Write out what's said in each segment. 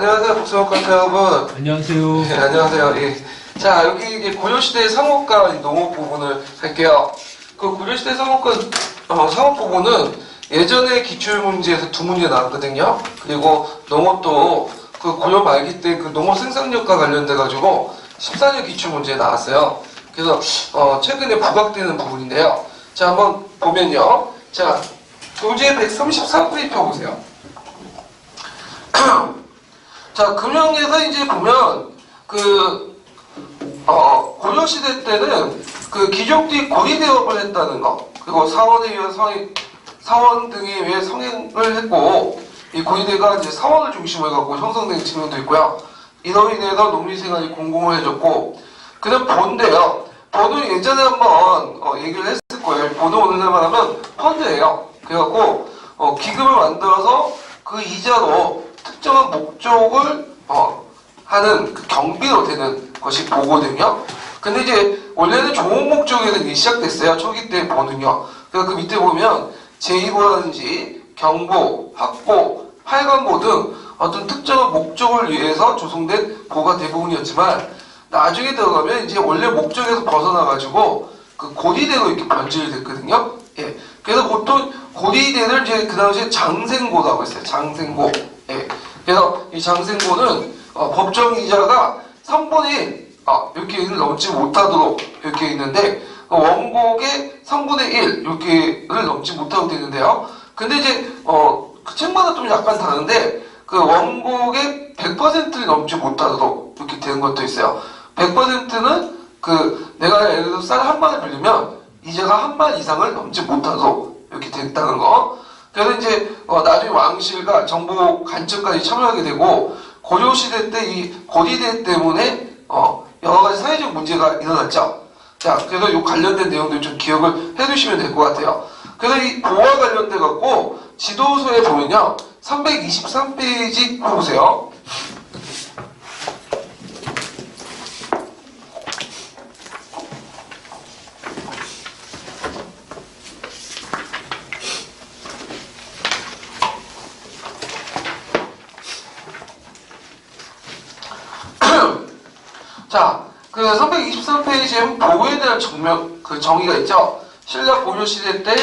안녕하세요. 복수목관태 여러분. 안녕하세요. 네, 안녕하세요. 예. 자, 여기 이제 고려시대 상업과 농업 부분을 할게요. 그 고려시대 상업과 상업 부분은 예전에 기출문제에서 2문제 나왔거든요. 그리고 농업도 그 고려 말기 때 그 농업 생산력과 관련돼가지고 14년 기출문제에 나왔어요. 그래서 최근에 부각되는 부분인데요. 자, 한번 보면요. 자, 교재 133페이지 펴보세요. 자, 금형에서 이제 보면 고려시대 때는 그 귀족들이 고리대업을 했다는 거, 그리고 사원 등에 의해 성행을 했고, 이 고리대가 이제 사원을 중심으로 해갖고 형성된 측면도 있고요. 이로 인해서 농민생활이 공공을 해줬고, 그 다음 본인데요. 본은 예전에 한번 얘기를 했을 거예요. 본은 오늘날 말하면 펀드예요. 그래갖고 기금을 만들어서 그 이자로 특정한 목적을 하는 그 경비로 되는 것이 보거든요. 근데 이제 원래는 좋은 목적에서 이제 시작됐어요. 초기 때 보는요. 그래서 그 밑에 보면 제2보라든지 경보, 확보, 팔관보 등 어떤 특정한 목적을 위해서 조성된 보가 대부분이었지만 나중에 들어가면 이제 원래 목적에서 벗어나가지고 그 고리대로 이렇게 변질이 됐거든요. 예. 그래서 보통 고리대를 이제 그 당시에 장생고라고 했어요. 장생고. 예. 그래서 이 장생고는 법정 이자가 3분의 1 이렇게 넘지 못하도록 이렇게 있는데 원곡의 3분의 1 이렇게를 넘지 못하고 되는데요. 근데 이제 그 책마다 좀 약간 다른데 그 원곡의 100%를 넘지 못하도록 이렇게 되는 것도 있어요. 100%는 그 내가 예를 들어서 쌀 한 마를 빌리면 이자가 한 말 이상을 넘지 못하도록 이렇게 됐다는 거. 그래서 이제 나중에 왕실과 정보 간첩까지 참여하게 되고 고려시대 때 이 고리대 때문에 여러 가지 사회적 문제가 일어났죠. 자, 그래서 이 관련된 내용들 좀 기억을 해두시면 될 것 같아요. 그래서 이 보와 관련돼 갖고 지도서에 보면요, 323페이지 보세요. 자, 그 323페이지에 보호에 대한 정의가 있죠. 신라 고려시대 때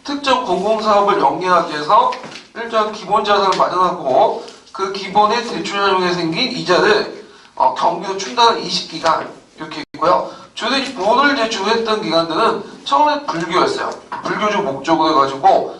특정 공공사업을 영위하기 위해서 일정한 기본자산을 마련하고 그 기본의 대출활용에 생긴 이자를 경비로 충당한 20기간 이렇게 있고요. 주로 이 보호를 제출했던 기관들은 처음에 불교였어요. 불교적 목적으로 해가지고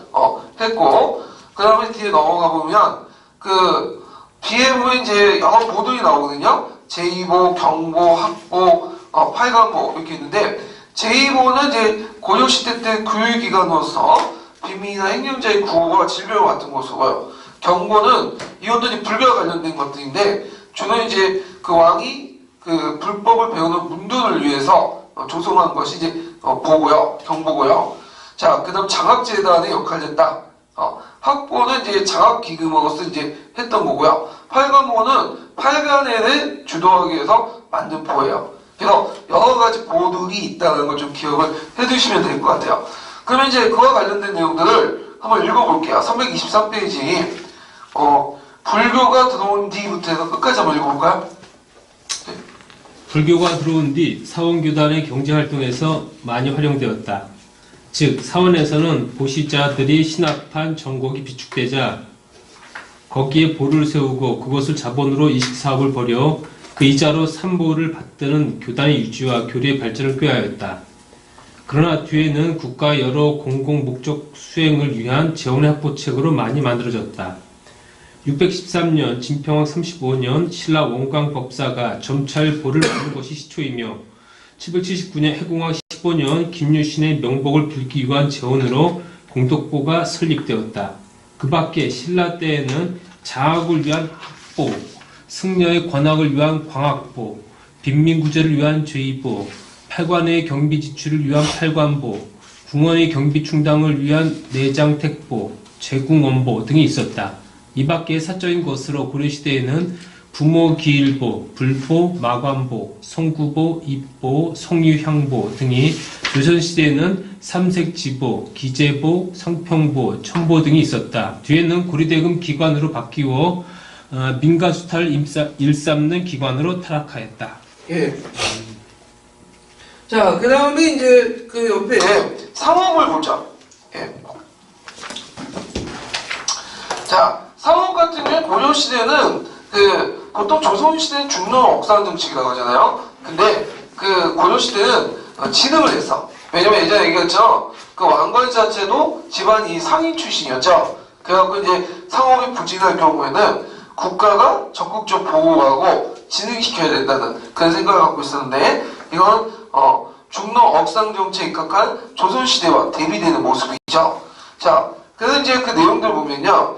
했고, 그 다음에 뒤에 넘어가 보면 그 뒤에 보면 이제 여러 보들이 나오거든요. 제2보, 경보, 학보, 팔관보 이렇게 있는데 제2보는 이제 고려시대 때 교육기관으로서 빈민이나 행정자의 구호와 질병 같은 거 쓰고요. 경보는 이것도 이제 불교와 관련된 것들인데 주로 이제 그 왕이 그 불법을 배우는 문도를 위해서 조성한 것이 이제 보고요, 경보고요. 자, 그다음 장학재단의 역할을 했다. 학보는 이제 장학기금으로서 이제 했던 거고요. 팔관보는 팔관회를 주도하기 위해서 만든 보예요. 그래서 여러 가지 보들이 있다는 걸 좀 기억을 해두시면 될 것 같아요. 그러면 이제 그와 관련된 내용들을 한번 읽어볼게요. 323페이지. 불교가 들어온 뒤부터 해서 끝까지 한번 읽어볼까요? 네. 불교가 들어온 뒤 사원교단의 경제활동에서 많이 활용되었다. 즉 사원에서는 보시자들이 신압한 정곡이 비축되자 거기에 보를 세우고 그것을 자본으로 이식사업을 벌여 그 이자로 삼보를 받드는 교단의 유지와 교리의 발전을 꾀하였다. 그러나 뒤에는 국가의 여러 공공 목적 수행을 위한 재원의 확보책으로 많이 만들어졌다. 613년 진평왕 35년 신라 원광법사가 점찰보를 만든 것이 시초이며 779년 해공왕 15년 김유신의 명복을 빌기 위한 재원으로 공덕보가 설립되었다. 그 밖에 신라 때에는 장학을 위한 학보, 승려의 관학을 위한 광학보, 빈민구제를 위한 제2보, 팔관의 경비 지출을 위한 팔관보, 궁원의 경비 충당을 위한 내장택보, 제궁원보 등이 있었다. 이 밖에 사적인 것으로 고려시대에는 부모기일보, 불보, 마관보, 성구보, 입보, 성유향보 등이, 조선시대에는 삼색지보, 기재보, 성평보, 첨보 등이 있었다. 뒤에는 고리대금 기관으로 바뀌어 민가수탈을 일삼는 기관으로 타락하였다. 예. 자, 그 다음에 이제 그 옆에 상업을 보자. 예. 자, 상업 같은 경우에 고려시대는 그 보통 조선시대는 중로 억상 정책이라고 하잖아요. 근데 그 고려시대는 진흥을 했어. 왜냐면 예전에 얘기했죠. 그 왕건 자체도 집안이 상인 출신이었죠. 그래갖고 이제 상업이 부진할 경우에는 국가가 적극적 보호하고 진흥시켜야 된다는 그런 생각을 갖고 있었는데 이건 중로 억상 정책에 입각한 조선시대와 대비되는 모습이죠. 자, 그래서 이제 그 내용들 보면요.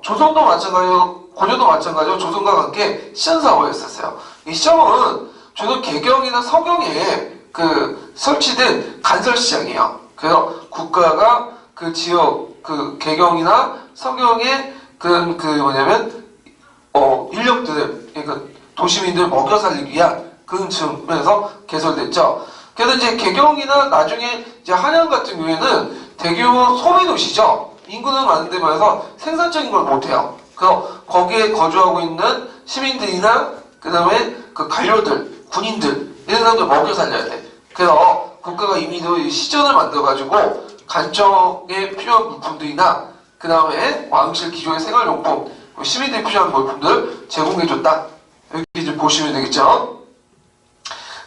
조선도 마찬가지고 고려도 마찬가지로 조선과 함께 시전사업을 했었어요. 이 시점은 조선 개경이나 서경에 그 설치된 간설시장이에요. 그래서 국가가 그 지역 그 개경이나 서경의 그 뭐냐면 인력들을 그러니까 도시민들 먹여 살리기 위한 그런 측면에서 개설됐죠. 그래서 이제 개경이나 나중에 이제 한양 같은 경우에는 대규모 소비 도시죠. 인구는 많은데 말해서 생산적인 걸 못해요. 그래서 거기에 거주하고 있는 시민들이나 그 다음에 그 관료들, 군인들 이런 사람들 먹여 살려야 돼. 그래서 국가가 이미 시전을 만들어가지고 간청에 필요한 물품들이나 그 다음에 왕실 기존의 생활용품, 시민들이 필요한 물품들을 제공해줬다. 이렇게 좀 보시면 되겠죠.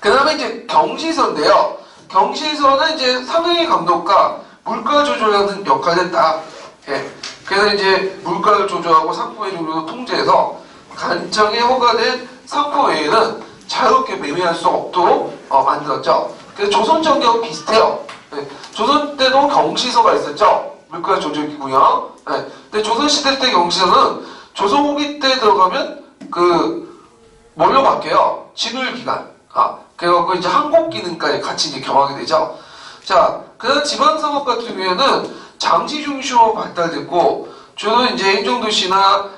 그 다음에 이제 경시서인데요. 경시서는 이제 상행위 감독과 물가 조절하는 역할을 했다. 예. 그래서 이제 물가를 조절하고 상품의 종류를 통제해서 간청에 허가된 상품 외에는 자유롭게 매매할 수 없도록 만들었죠. 그래서 조선 정경 비슷해요. 예. 조선 때도 경시서가 있었죠. 물가 조절기구요. 예. 근데 조선 시대 때 경시서는 조선 후기 때 들어가면 뭘로 바뀌어요? 진울기간. 그래갖고 이제 항복 기능까지 같이 이제 경하게 되죠. 자, 그다음 지방상업 같은 경우에는 장시 중시로 발달됐고 주로 이제 행정도시나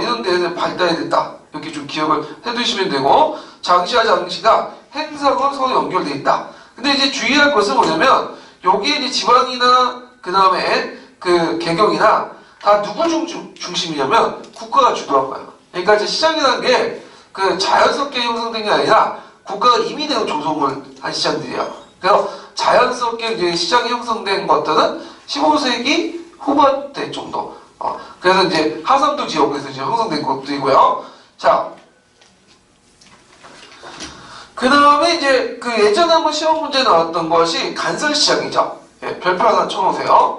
이런 데는 발달이 됐다. 이렇게 좀 기억을 해두시면 되고 장시와 장시가 행사가 서로 연결돼 있다. 근데 이제 주의할 것은 뭐냐면 여기에 이제 지방이나 그 다음에 그 개경이나 다 누구 중심이냐면 국가가 주도한 거예요. 그러니까 이제 시장이라는 게 그 자연스럽게 형성된 게 아니라 국가가 이미 내가 조성을 한 시장들이에요. 그래서 자연스럽게 이제 시장이 형성된 것들은 15세기 후반대 정도. 그래서 이제 하삼도 지역에서 이제 형성된 것들이고요. 자, 그 다음에 이제 그 예전에 한번 시험 문제 나왔던 것이 간설시장이죠. 예, 별표 하나 쳐놓으세요.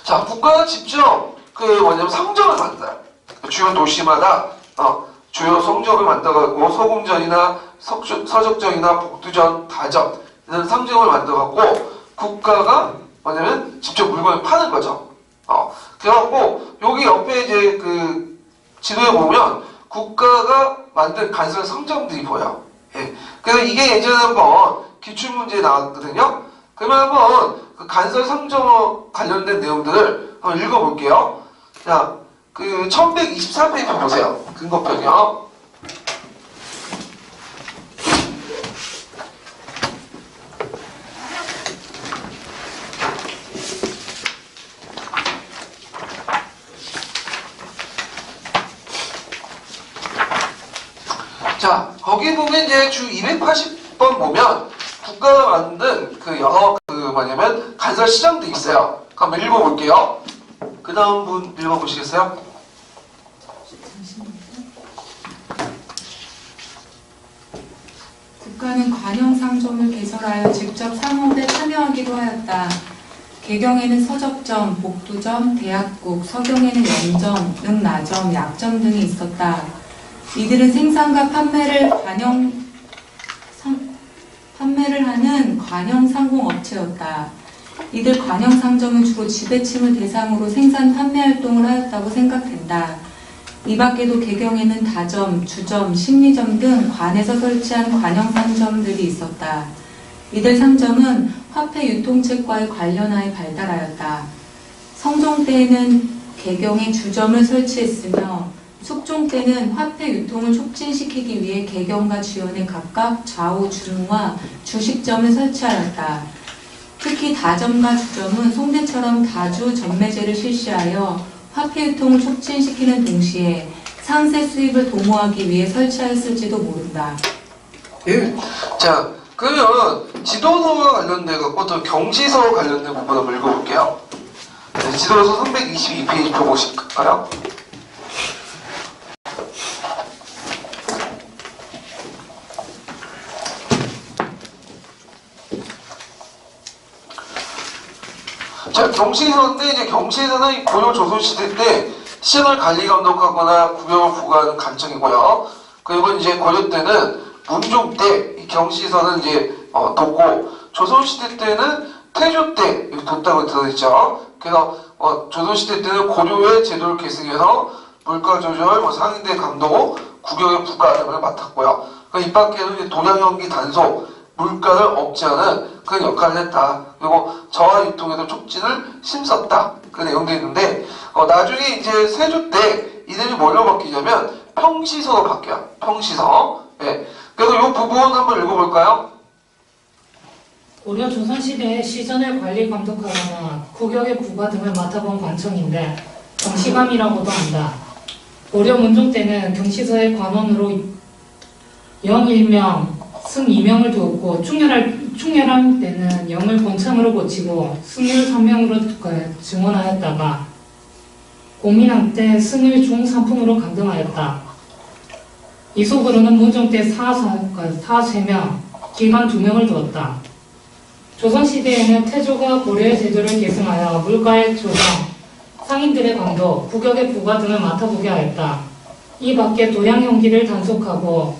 자, 국가가 직접 상점을 만들어요. 주요 도시마다 주요 성점을 만들어갖고 서궁전이나 서적전이나 복두전, 다전 이런 상점을 만들어갖고 국가가 뭐냐면 직접 물건을 파는 거죠. 그래갖고 여기 옆에 이제 그 지도에 보면 국가가 만든 간설 상점들이 보여. 예. 그래서 이게 예전에 한번 기출문제에 나왔거든요. 그러면 한번 그 간설 상점 관련된 내용들을 한번 읽어볼게요. 자, 그 1124페이지 보세요. 근거표요. 자, 거기 보면 이제 주 280번 보면 국가가 만든 여러 뭐냐면 간설 시장도 있어요. 한번 읽어볼게요. 그 다음 분 읽어보시겠어요? 국가는 관영상점을 개설하여 직접 상업에 참여하기도 하였다. 개경에는 서적점, 복두점, 대학국, 서경에는 연점, 능나점, 약점 등이 있었다. 이들은 생산과 판매를 하는 관영상공업체였다. 이들 관영상점은 주로 지배층을 대상으로 생산 판매 활동을 하였다고 생각된다. 이 밖에도 개경에는 다점, 주점, 심리점 등 관에서 설치한 관영상점들이 있었다. 이들 상점은 화폐 유통책과의 관련하여 발달하였다. 성종 때에는 개경에 주점을 설치했으며 숙종 때는 화폐 유통을 촉진시키기 위해 개경과 주연에 각각 좌우 중과 주식점을 설치하였다. 특히 다점과 주점은 송대처럼 다주 전매제를 실시하여 화폐 유통을 촉진시키는 동시에 상세 수입을 도모하기 위해 설치하였을지도 모른다. 예. 자, 그러면 지도서와 관련돼 갖고 또 경시서와 관련된 부분 한번 읽어볼게요. 네, 지도서 322페이지 펴보실까요? 자, 경시서인데 이제 경시서는 이 고려 조선시대 때 시장을 관리 감독하거나 구경을 부과하는 관청이고요. 그리고 이제 고려 때는 문종 때 이 경시서는 이제 뒀고 조선시대 때는 태조 때 뒀다고 들어있죠. 그래서 조선시대 때는 고려의 제도를 계승해서 물가 조절, 상인대 감독, 구경의 부과 등을 맡았고요. 이 밖에는 이제 동양연기 단속, 물가를 억제하는 그런 역할을 했다. 그리고 저하 유통에도 촉진을 힘썼다. 그런 내용도 있는데 나중에 이제 세조 때 이름이 뭘로 바뀌냐면 평시서로 바뀌어요. 평시서. 예. 그래서 이 부분 한번 읽어볼까요? 고려 조선시대에 시전을 관리 감독하거나 구격의 부과 등을 맡아본 관청인데 경시감이라고도 한다. 고려 문종 때는 경시서의 관원으로 영 1명, 승 2명을 두었고 충렬한 때는 영을 본참으로 고치고 승을 3명으로 증원하였다가 공민왕 때 승을 중 3품으로 강등하였다. 이속으로는 문종 때 사 3명, 기관 2명을 두었다. 조선시대에는 태조가 고려의 제도를 계승하여 물가의 조정, 상인들의 감독, 구격의 부과 등을 맡아보게 하였다. 이 밖에 도량 형기를 단속하고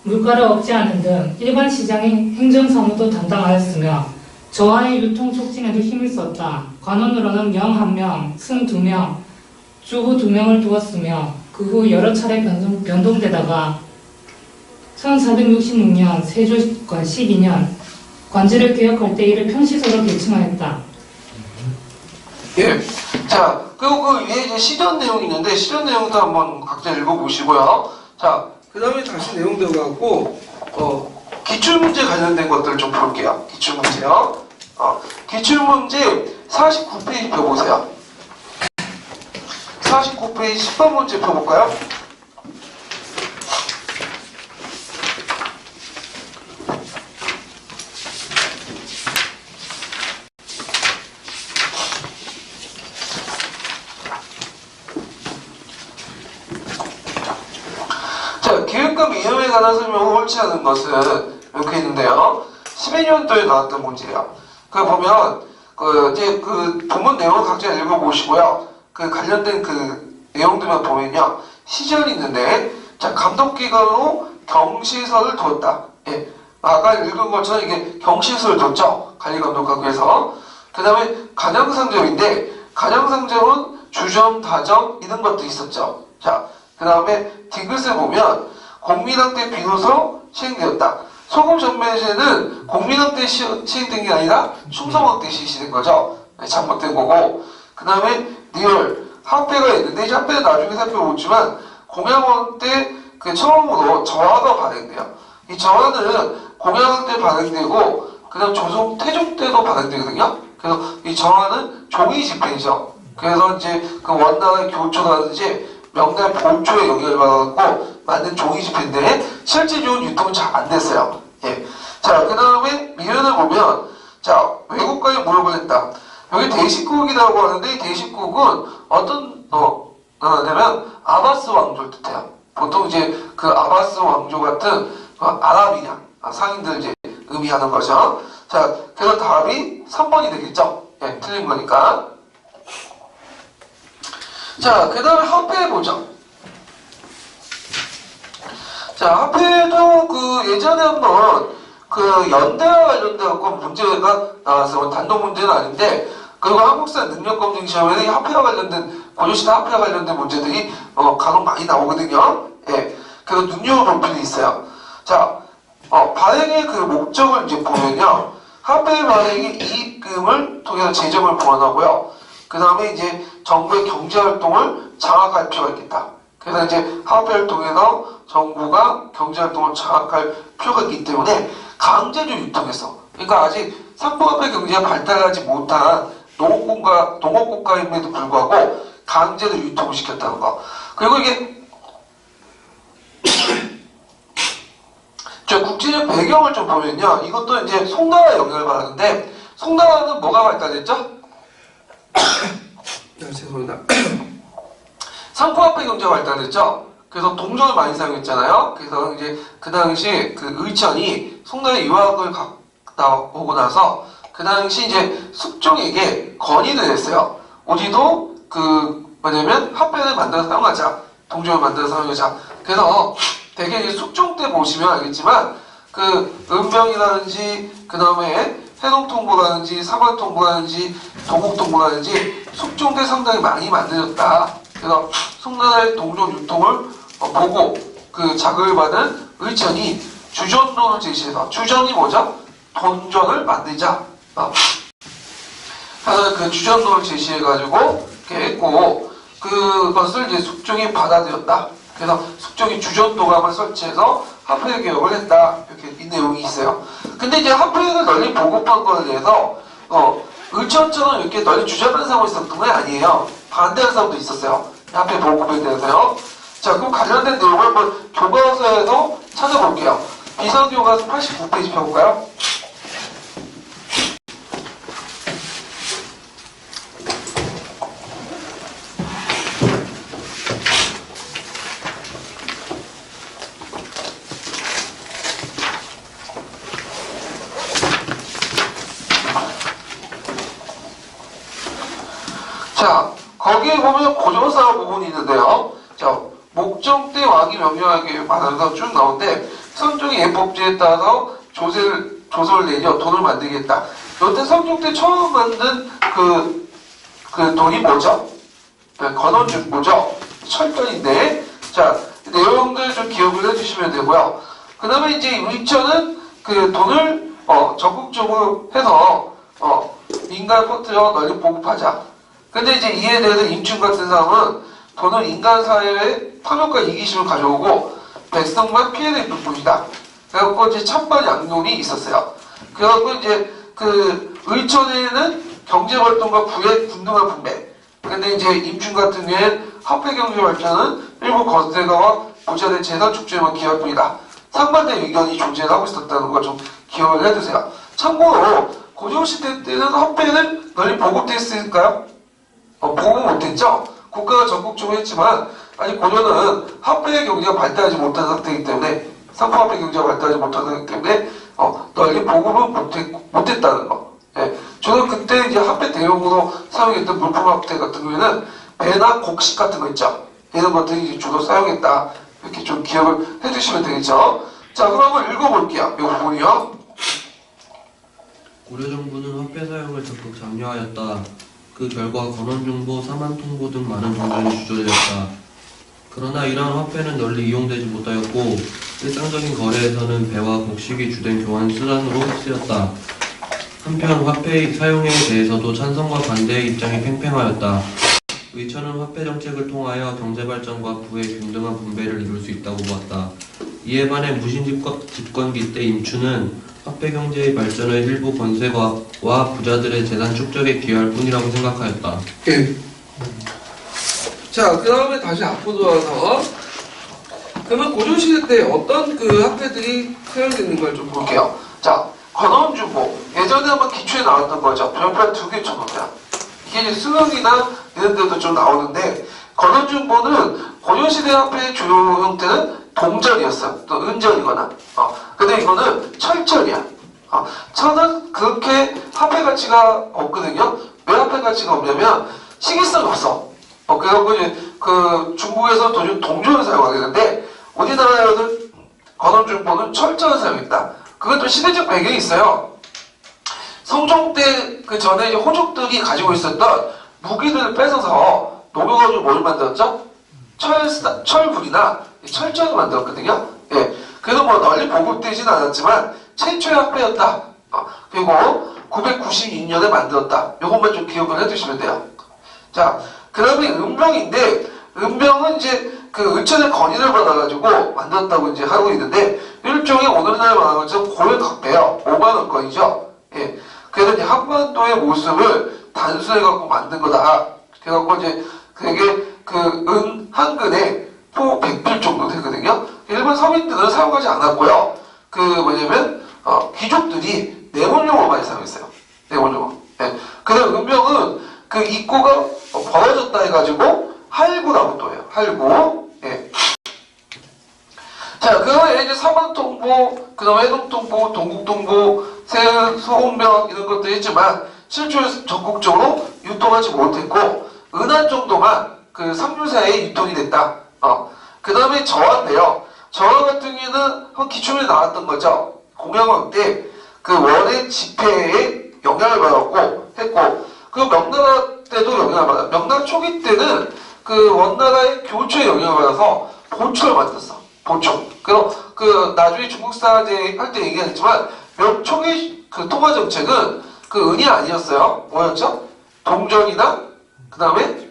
물가를 억제하는 등 일반 시장의 행정사무도 담당하였으며 저하의 유통 촉진에도 힘을 썼다. 관원으로는 영 1명, 승 2명, 주부 2명을 두었으며 그 후 여러 차례 변동되다가 1466년 세조권 12년 관제를 개혁할 때 이를 평시서로 계층하였다. 예. 자, 그리고 그 위에 이제 시전 내용이 있는데 시전 내용도 한번 각자 읽어보시고요. 자, 그 다음에 다시 내용 들어가고 기출문제 관련된 것들을 좀 볼게요. 기출문제요. 기출문제 49페이지 펴보세요. 49페이지 10번 문제 펴볼까요? 자, 기획과 이념에 관한 설명을 옳지 않은 것은 이렇게 있는데요. 12년도에 나왔던 문제예요. 그 보면 이제 그 본문 내용을 각자 읽어보시고요. 그 관련된 그 내용들만 보면요. 시절이 있는데, 자, 감독기관으로 경시서를 두었다. 예. 아까 읽은 것처럼 이게 경시서를 뒀죠. 관리감독하기 위해서. 그 다음에 간양상정인데, 간양상정은 주점, 다정, 이런 것도 있었죠. 자, 그 다음에 뒤끝에 보면, 공민왕 때 비로소 시행되었다. 소금전매제는 공민왕 때 시행된 게 아니라 충성왕 때 시행된 거죠. 네, 잘못된 거고. 그 다음에 리얼, 화폐가 있는데, 이 화폐는 나중에 살펴보지만, 공양왕 때 그 처음으로 저하가 발행돼요. 이 저하는 공양왕 때 발행되고, 그 다음 조선, 태종 때도 발행되거든요. 그래서 이 저하는 종이 집행이죠. 그래서 이제 그 원단의 교초라든지 명단 본초에 영향을 받았고, 만든 종이 집회인데, 실질적인 유통은 잘 안 됐어요. 예. 자, 그 다음에 미련을 보면, 자, 외국과의 무역을 했다. 여기 대식국이라고 하는데, 이 대식국은 어떤, 나라냐면, 아바스 왕조를 뜻해요. 보통 이제 그 아바스 왕조 같은 아랍이냐, 상인들 이제 의미하는 거죠. 자, 그래서 답이 3번이 되겠죠. 예, 틀린 거니까. 자, 그 다음에 화폐 보죠. 자, 화폐도 그 예전에 한번 그 연대와 관련돼갖고 문제가 나왔어요. 단독 문제는 아닌데, 그리고 한국사 능력검증 시험에는 이 화폐와 관련된, 고려시대 화폐와 관련된 문제들이 간혹 많이 나오거든요. 예. 그래서 눈여겨볼 필요가 있어요. 자, 발행의 그 목적을 이제 보면요. 화폐 발행의 이익금을 통해서 재정을 보완하고요. 그 다음에 이제 정부의 경제활동을 장악할 필요가 있겠다. 그래서 이제 화폐를 통해서 정부가 경제활동을 장악할 필요가 있기 때문에 강제로 유통해서, 그러니까 아직 상품화폐 경제가 발달하지 못한 농업국가임에도 불구하고 강제로 유통을 시켰다는 거. 그리고 이게 저 국제적 배경을 좀 보면요, 이것도 이제 송나라 영향을 받았는데, 송나라는 뭐가 발달했죠? 죄송합니다. 상포화폐 경제가 발달했죠. 그래서 동전을 많이 사용했잖아요. 그래서 이제 그 당시 그 의천이 송나라에 유학을 갔다 오고 나서 그 당시 이제 숙종에게 건의를 했어요. 우리도 그 뭐냐면 화폐를 만들어서 사용하자, 동전을 만들어서 사용하자. 그래서 되게 이제 숙종 때 보시면 알겠지만 그 은병이라든지 그 다음에 해동통보라든지 사관통보라든지 도곡통보라든지 숙종 때 상당히 많이 만들어졌다. 그래서 송나라의 동전 유통을 보고 그 자극을 받은 의천이 주전도를 제시해서, 주전이 뭐죠? 동전을 만들자. 하는 그 주전도를 제시해가지고 이렇게 했고, 그것을 이제 숙종이 받아들였다. 그래서 숙종이 주전도감을 설치해서 화폐 개혁을 했다. 이렇게 이 내용이 있어요. 근데 이제 화폐를 널리 보급한 거에 대해서 의천처럼 이렇게 널리 주장하는 사람이 있었던 건 아니에요. 반대하는 사람도 있었어요. 화폐 보급에 대해서요. 자, 그럼 관련된 내용을 한번 교과서에서 찾아볼게요. 비상교과서 89페이지 펴볼까요? 자, 거기에 보면 고조사 부분이 있는데요. 자, 목적 때 왕이 명령하게 말하면서 쭉 나오는데, 성종의 예법제에 따라서 조서를 내려 돈을 만들겠다. 이때 성종 때 처음 만든 그 돈이 뭐죠? 건원중보죠. 철돈인데, 자, 내용들 좀 기억을 해주시면 되고요. 그 다음에 이제 의천은 그 돈을 적극적으로 해서 민간 퍼뜨려 널리 보급하자. 근데 이제 이에 대해서 임충 같은 사람은 돈을 인간 사회의 탐욕과 이기심을 가져오고 백성만 피해를 입을 뿐이다. 그래갖고 이제 찬반 양론이 있었어요. 그래갖고 이제 그 의천에는 경제활동과 부의 균등한 분배. 근데 이제 임충 같은 경우에는 화폐 경제 발전은 일부 거세가와 부자의 재산 축제에만 기여할 뿐이다. 상반된 의견이 존재하고 있었다는 걸 좀 기억을 해두세요. 참고로 고조시대 때는 화폐는 널리 보급됐을까요? 보급 못했죠? 국가가 적극적으로 했지만 아직 고려는 화폐 경제가 발달하지 못한 상태이기 때문에, 상포화폐 경제가 발달하지 못한 상태이기 때문에 널리 보급은 못했다는 거. 예. 저는 그때 이제 화폐 대용으로 사용했던 물품 화폐 같은 경우에는 배나 곡식 같은 거 있죠? 이런 것들이 이제 주로 사용했다. 이렇게 좀 기억을 해주시면 되겠죠? 자, 그럼 한번 읽어볼게요. 이 부분이요. 고려 정부는 화폐 사용을 적극 장려하였다. 그 결과 건원중보, 사만통보 등 많은 동전이 주조되었다. 그러나 이러한 화폐는 널리 이용되지 못하였고 일상적인 거래에서는 배와 곡식이 주된 교환 수단으로 쓰였다. 한편 화폐 사용에 대해서도 찬성과 반대의 입장이 팽팽하였다. 의천은 화폐 정책을 통하여 경제발전과 부의 균등한 분배를 이룰 수 있다고 보았다. 이에 반해 무신집권기 때 임추는 화폐 경제의 발전을 일부 권세가와 부자들의 재산 축적에 기여할 뿐이라고 생각하였다. 예. 자, 그 다음에 다시 앞으로 돌아와서 그러면 고조시대 때 어떤 그 화폐들이 사용되는 걸 좀 볼게요. 자, 건원주보. 예전에 한번 기초에 나왔던 거죠. 별표 2개 쳐놓으면. 이게 이제 수능이나 이런 데도 좀 나오는데, 건원주보는 고조시대 화폐의 주요 형태는 동전이었어요. 또 은전이거나. 근데 이거는 철전이야. 천은 그렇게 화폐 가치가 없거든요. 왜 화폐 가치가 없냐면 시기성이 없어. 그래갖고 이제 그 중국에서 동전을 사용하게 되는데, 우리나라에서는 건원중보는 철전을 사용했다. 그것도 시대적 배경이 있어요. 성종 때 그 전에 이제 호족들이 가지고 있었던 무기들을 뺏어서 녹여가지고 뭘 만들었죠? 철불이나 철전을 만들었거든요. 예. 그래서 뭐 널리 보급되진 않았지만 최초의 화폐였다. 그리고 992년에 만들었다. 이것만 좀 기억을 해두시면 돼요. 자, 그 다음에 은병인데, 은병은 이제 그 의천의 건의를 받아가지고 만들었다고 이제 하고 있는데, 일종의 오늘날 말하는 것처럼 고려각배요. 5만원권이죠. 예. 그래서 이제 한반도의 모습을 단순해갖고 만든 거다. 그래갖고 이제 그게 그 은 한 근에 포 100필 정도 되거든요. 일반 서민들은 사용하지 않았고요. 그 뭐냐면 귀족들이 내원용으로 많이 사용했어요. 내원용으로. 예. 그다음 은병은 그 입구가 벌어졌다 해가지고 할구라고 또 해요. 할구. 예. 자, 그 외에 이제 사만통보, 그 다음에 해동통보, 동국통보, 소음병 이런 것도 했지만 실제로 전국적으로 유통하지 못했고 은한 정도만 그 삼류사에 유통이 됐다. 그 다음에 저하인데요. 저하 같은 경우는 기초에 나왔던 거죠. 공양왕 때 그 원의 집회에 영향을 받았고 했고 그 명나라 때도 영향을 받았고 명나라 초기 때는 그 원나라의 교초에 영향을 받아서 보초를 만들었어. 보초. 그럼 그 나중에 중국사제 할 때 얘기했지만 명초의 그 통화 정책은 그 은이 아니었어요. 뭐였죠? 동전이나 그 다음에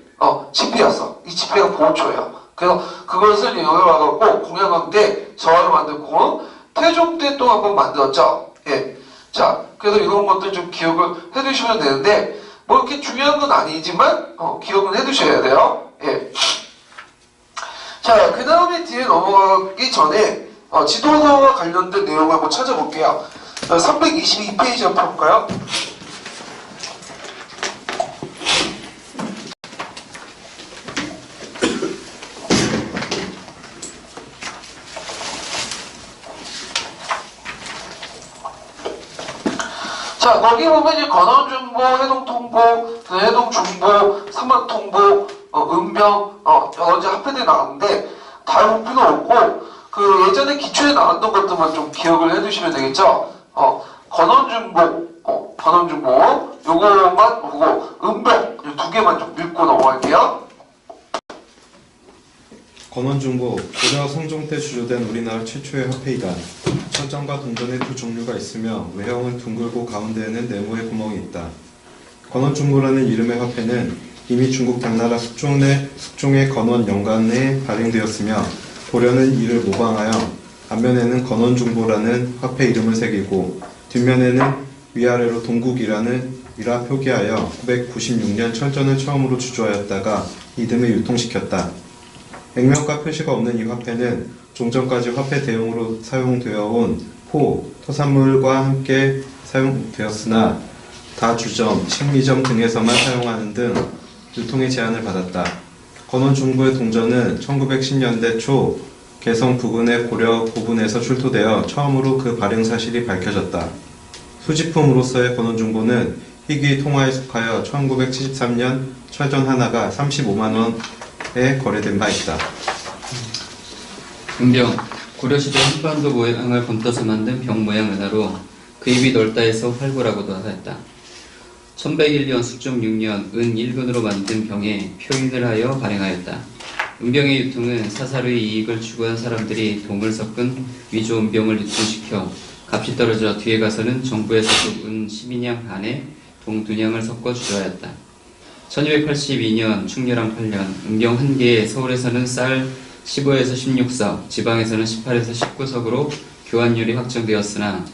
지폐였어. 이 지폐가 보초예요. 그래서 그것을 영향을 받았고 공양왕 때 저하를 만들고 태종 때 또 한번 만들었죠. 예. 자, 그래서 이런 것들 좀 기억을 해두시면 되는데 뭐 이렇게 중요한 건 아니지만 기억은 해두셔야 돼요. 예. 자, 그 다음에 뒤에 넘어가기 전에 지도서와 관련된 내용을 한번 찾아볼게요. 322페이지 한번 볼까요? 자, 거기 보면 이제 건원중보, 해동통보, 해동중보, 삼만통보, 은병, 여러 가지 합해들이 나왔는데 다 볼 필요 없고 그 예전에 기초에 나왔던 것들만 좀 기억을 해두시면 되겠죠. 건원중보, 요거만 보고 은병 이 두 개만 좀 읽고 넘어갈게요. 건원중보, 고려 성종 때 주조된 우리나라 최초의 화폐이다. 천장과 동전의 두 종류가 있으며 외형은 둥글고 가운데에는 네모의 구멍이 있다. 건원중보라는 이름의 화폐는 이미 중국 당나라 숙종의 건원 영간에 발행되었으며 고려는 이를 모방하여 앞면에는 건원중보라는 화폐 이름을 새기고 뒷면에는 위아래로 동국이라는 이라 표기하여 996년 철전을 처음으로 주조하였다가 이듬해 유통시켰다. 액면가 표시가 없는 이 화폐는 종전까지 화폐 대용으로 사용되어 온 포, 토산물과 함께 사용되었으나 다주점, 식미점 등에서만 사용하는 등 유통의 제한을 받았다. 건원중보의 동전은 1910년대 초 개성 부근의 고려 고분에서 출토되어 처음으로 그 발행 사실이 밝혀졌다. 수집품으로서의 건원중보는 희귀 통화에 속하여 1973년 철전 하나가 35만원에 거래된 바 있다. 은병, 고려시대 한반도 모양을 건떠서 만든 병 모양 은하로 그 입이 넓다 해서 활구라고도 하였다. 1101년 숙종 6년 은 1근으로 만든 병에 표인을 하여 발행하였다. 은병의 유통은 사사로의 이익을 추구한 사람들이 동을 섞은 위조 은병을 유통시켜 값이 떨어져 뒤에 가서는 정부에서 은 12냥 반에 동 2냥을 섞어 주저하였다. 1282년 충렬왕 8년 은병 한 개에 서울에서는 쌀 15에서 16석, 지방에서는 18에서 19석으로 교환율이 확정되었으나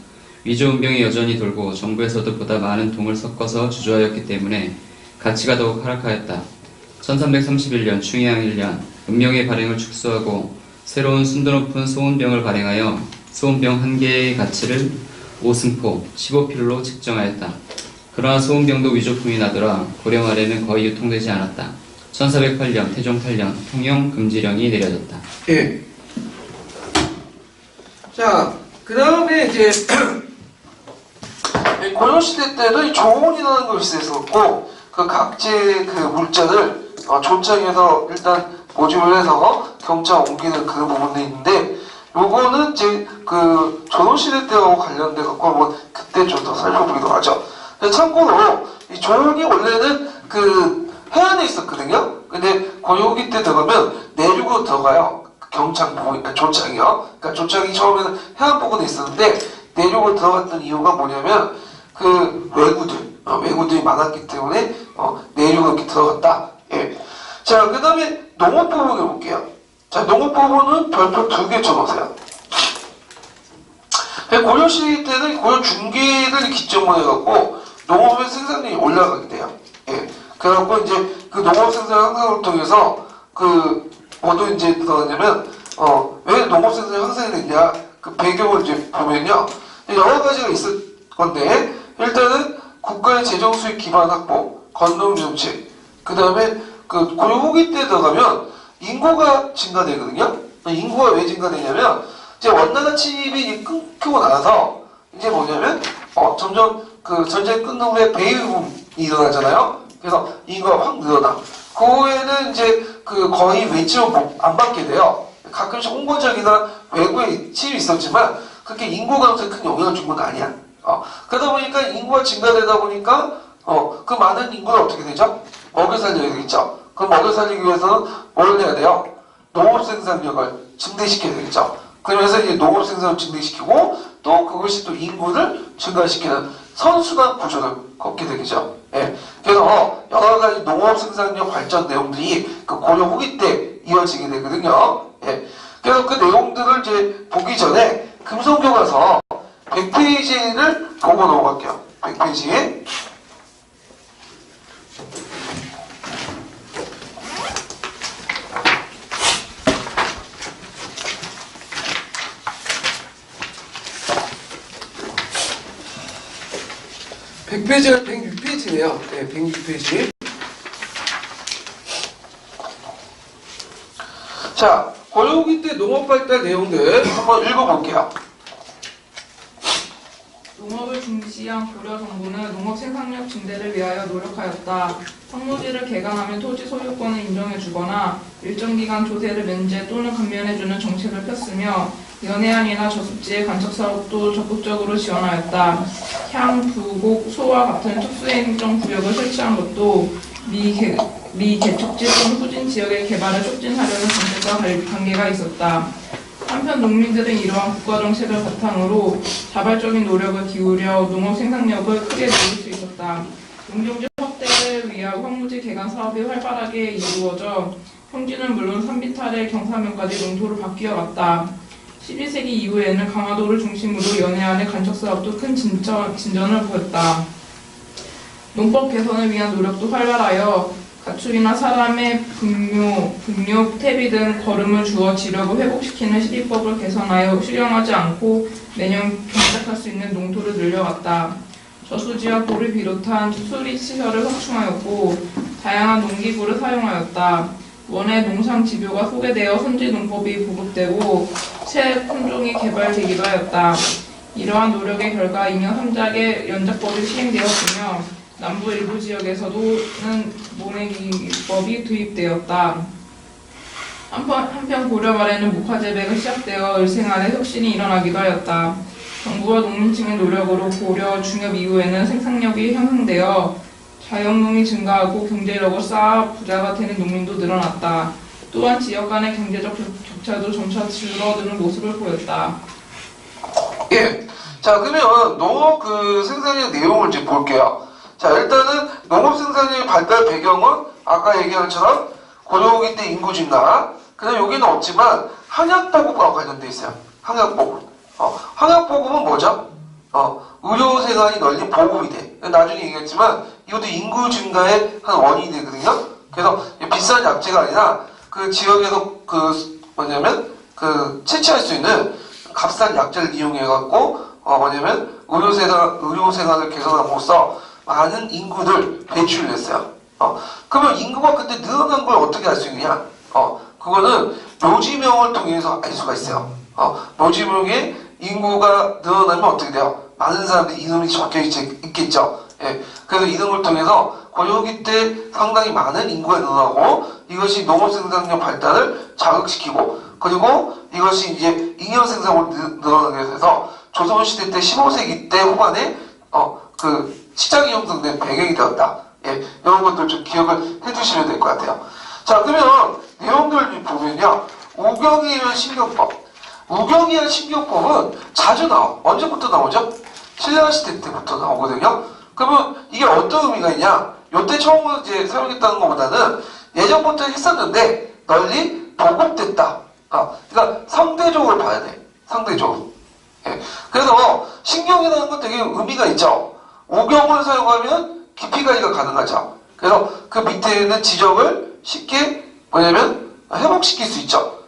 위조 은병이 여전히 돌고 정부에서도 보다 많은 동을 섞어서 주조하였기 때문에 가치가 더욱 하락하였다. 1331년 충의왕 1년 은병의 발행을 축소하고 새로운 순도 높은 소은병을 발행하여 소은병 한 개의 가치를 5승포 15필로 측정하였다. 그러나 소은병도 위조품이 나더라 고려 말에는 거의 유통되지 않았다. 1408년 태종 8년 통영 금지령이 내려졌다. 예. 자, 그 다음에 이제 고려시대 때도 이 조온이라는 것이 있었고 그 각지의 그 물자를 조창에서 일단 모집을 해서 경장 옮기는 그 부분이 있는데 요거는 이제 그 조선시대 때하고 관련돼 갖고 한번 그때 좀 더 살펴보기로 하죠. 참고로 이 조온이 원래는 그 해안에 있었거든요. 근데 고려기 때 들어가면 내륙으로 들어가요. 경창 부분, 그러니까 조창이요. 그러니까 조창이 처음에는 해안 부근에 있었는데 내륙으로 들어갔던 이유가 뭐냐면 그 왜구들이 많았기 때문에 내륙으로 이렇게 들어갔다. 예. 자, 그 다음에 농업 부분을 볼게요. 자, 농업 부분은 별표 2개 쳐놓으세요. 고려시대 때는 고려 중기를 기점으로 해갖고 농업의 생산량이 올라가게 돼요. 예. 그래갖고 이제 그 농업 생산 향상을 통해서 그 뭐도 이제 들어가냐면 왜 농업 생산이 향상이 됐냐 그 배경을 이제 보면요 여러 가지가 있을 건데 일단은 국가의 재정 수익 기반 확보, 건농 정책, 그 다음에 그 고령 후기 때 들어가면 인구가 증가되거든요. 인구가 왜 증가되냐면 이제 원나라 침입이 끊기고 나서 이제 뭐냐면 점점 그 전쟁 끝난 후에 베이비붐이 일어나잖아요. 그래서 인구가 확 늘어나. 그 후에는 이제 그 거의 외지로 안 받게 돼요. 가끔씩 홍보적이나 외국에 침입이 있었지만 그렇게 인구 감소에 큰 영향을 준 건 아니야. 그러다 보니까 인구가 증가되다 보니까 그 많은 인구를 어떻게 되죠? 먹여 살려야 되겠죠. 그럼 먹여 살리기 위해서는 뭘 해야 돼요? 농업 생산력을 증대시켜야 되겠죠. 그러면서 이제 농업 생산을 증대시키고 또 그것이 또 인구를 증가시키는 선순환 구조를 걷게 되겠죠. 예. 그래서 여러 가지 농업 생산력 발전 내용들이 그 고려 후기 때 이어지게 되거든요. 예. 그래서 그 내용들을 이제 보기 전에 금속교과서 100페이지를 보고 넘어갈게요. 100페이지. (100페이지가) 106페이지네요. 네, 106페이지. 자, 고려후기 때 농업 발달 내용들 한번 읽어볼게요. 농업을 중시한 고려 정부는 농업 생산력 증대를 위하여 노력하였다. 황무지를 개간하면 토지 소유권을 인정해주거나 일정 기간 조세를 면제 또는 감면해주는 정책을 폈으며 연해안이나 저습지의 간척 사업도 적극적으로 지원하였다. 향, 부곡, 소와 같은 특수행정 구역을 설치한 것도 미개척지 또는 후진 지역의 개발을 촉진하려는 정책과 관계가 있었다. 한편 농민들은 이러한 국가정책을 바탕으로 자발적인 노력을 기울여 농업 생산력을 크게 늘릴 수 있었다. 농경지 확대를 위한 황무지 개간 사업이 활발하게 이루어져 평지는 물론 산비탈의 경사면까지 농토를 바뀌어갔다. 12세기 이후에는 강화도를 중심으로 연해안의 간척 사업도 큰 진전을 보였다. 농법 개선을 위한 노력도 활발하여 가축이나 사람의 분뇨, 퇴비 등 거름을 주어 지력을 회복시키는 시비법을 개선하여 실현하지 않고 매년 경작할 수 있는 농토를 늘려갔다. 저수지와 보를 비롯한 수리시설을 확충하였고 다양한 농기구를 사용하였다. 원해 농상 집요가 소개되어 선지 농법이 보급되고 새 품종이 개발되기도 하였다. 이러한 노력의 결과 잉여 3작의 연작법이 시행되었으며 남부 일부 지역에서도는 모내기법이 도입되었다. 한편 고려 말에는 목화재배가 시작되어 을생활에 혁신이 일어나기도 하였다. 정부와 농민층의 노력으로 고려 중엽 이후에는 생산력이 향상되어 자영농이 증가하고 경제력을 쌓아 부자가 되는 농민도 늘어났다. 또한 지역 간의 경제적 격차도 점차 줄어드는 모습을 보였다. 예. 자, 그러면 농업 그 생산력 내용을 이제 볼게요. 자, 일단은 농업 생산력의 발달 배경은 아까 얘기한 것처럼 고려후기 때 인구 증가, 그다음 여기는 없지만 항약보급과 관련돼 있어요. 항약보급. 항약보급은 뭐죠? 의료생활이 널리 보급이 돼. 나중에 얘기했지만 이것도 인구 증가의 한 원인이 되거든요. 그래서 비싼 약재가 아니라 그 지역에서 그 뭐냐면 그 채취할 수 있는 값싼 약재를 이용해갖고 뭐냐면 의료생활을 개선함으로써 많은 인구를 배출을 했어요. 그러면 인구가 그때 늘어난 걸 어떻게 알 수 있느냐? 그거는 묘지명을 통해서 알 수가 있어요. 묘지명에 인구가 늘어나면 어떻게 돼요? 많은 사람들이 이름이 적혀 있겠죠. 예. 그래서 이름을 통해서 고려기 때 상당히 많은 인구가 늘어나고 이것이 농업 생산력 발달을 자극시키고 그리고 이것이 이제 잉여 생산으로 늘어나게 돼서 조선시대 때 15세기 때 후반에 그 시장이 형성된 배경이 되었다. 예. 이런 것들 좀 기억을 해주시면 될 것 같아요. 자, 그러면 내용들 보면요. 우경에 의한 신경법. 우경에 의한 신경법은 자주 나와. 언제부터 나오죠? 신라시대 때부터 나오거든요. 그러면 이게 어떤 의미가 있냐? 요때 처음으로 이제 사용했다는 것보다는 예전부터 했었는데 널리 보급됐다. 그러니까 상대적으로 봐야 돼. 상대적으로. 예. 그래서 신경이라는 건 되게 의미가 있죠. 우경을 사용하면 깊이 가기가 가능하죠. 그래서 그 밑에 있는 지적을 쉽게 뭐냐면 회복시킬 수 있죠.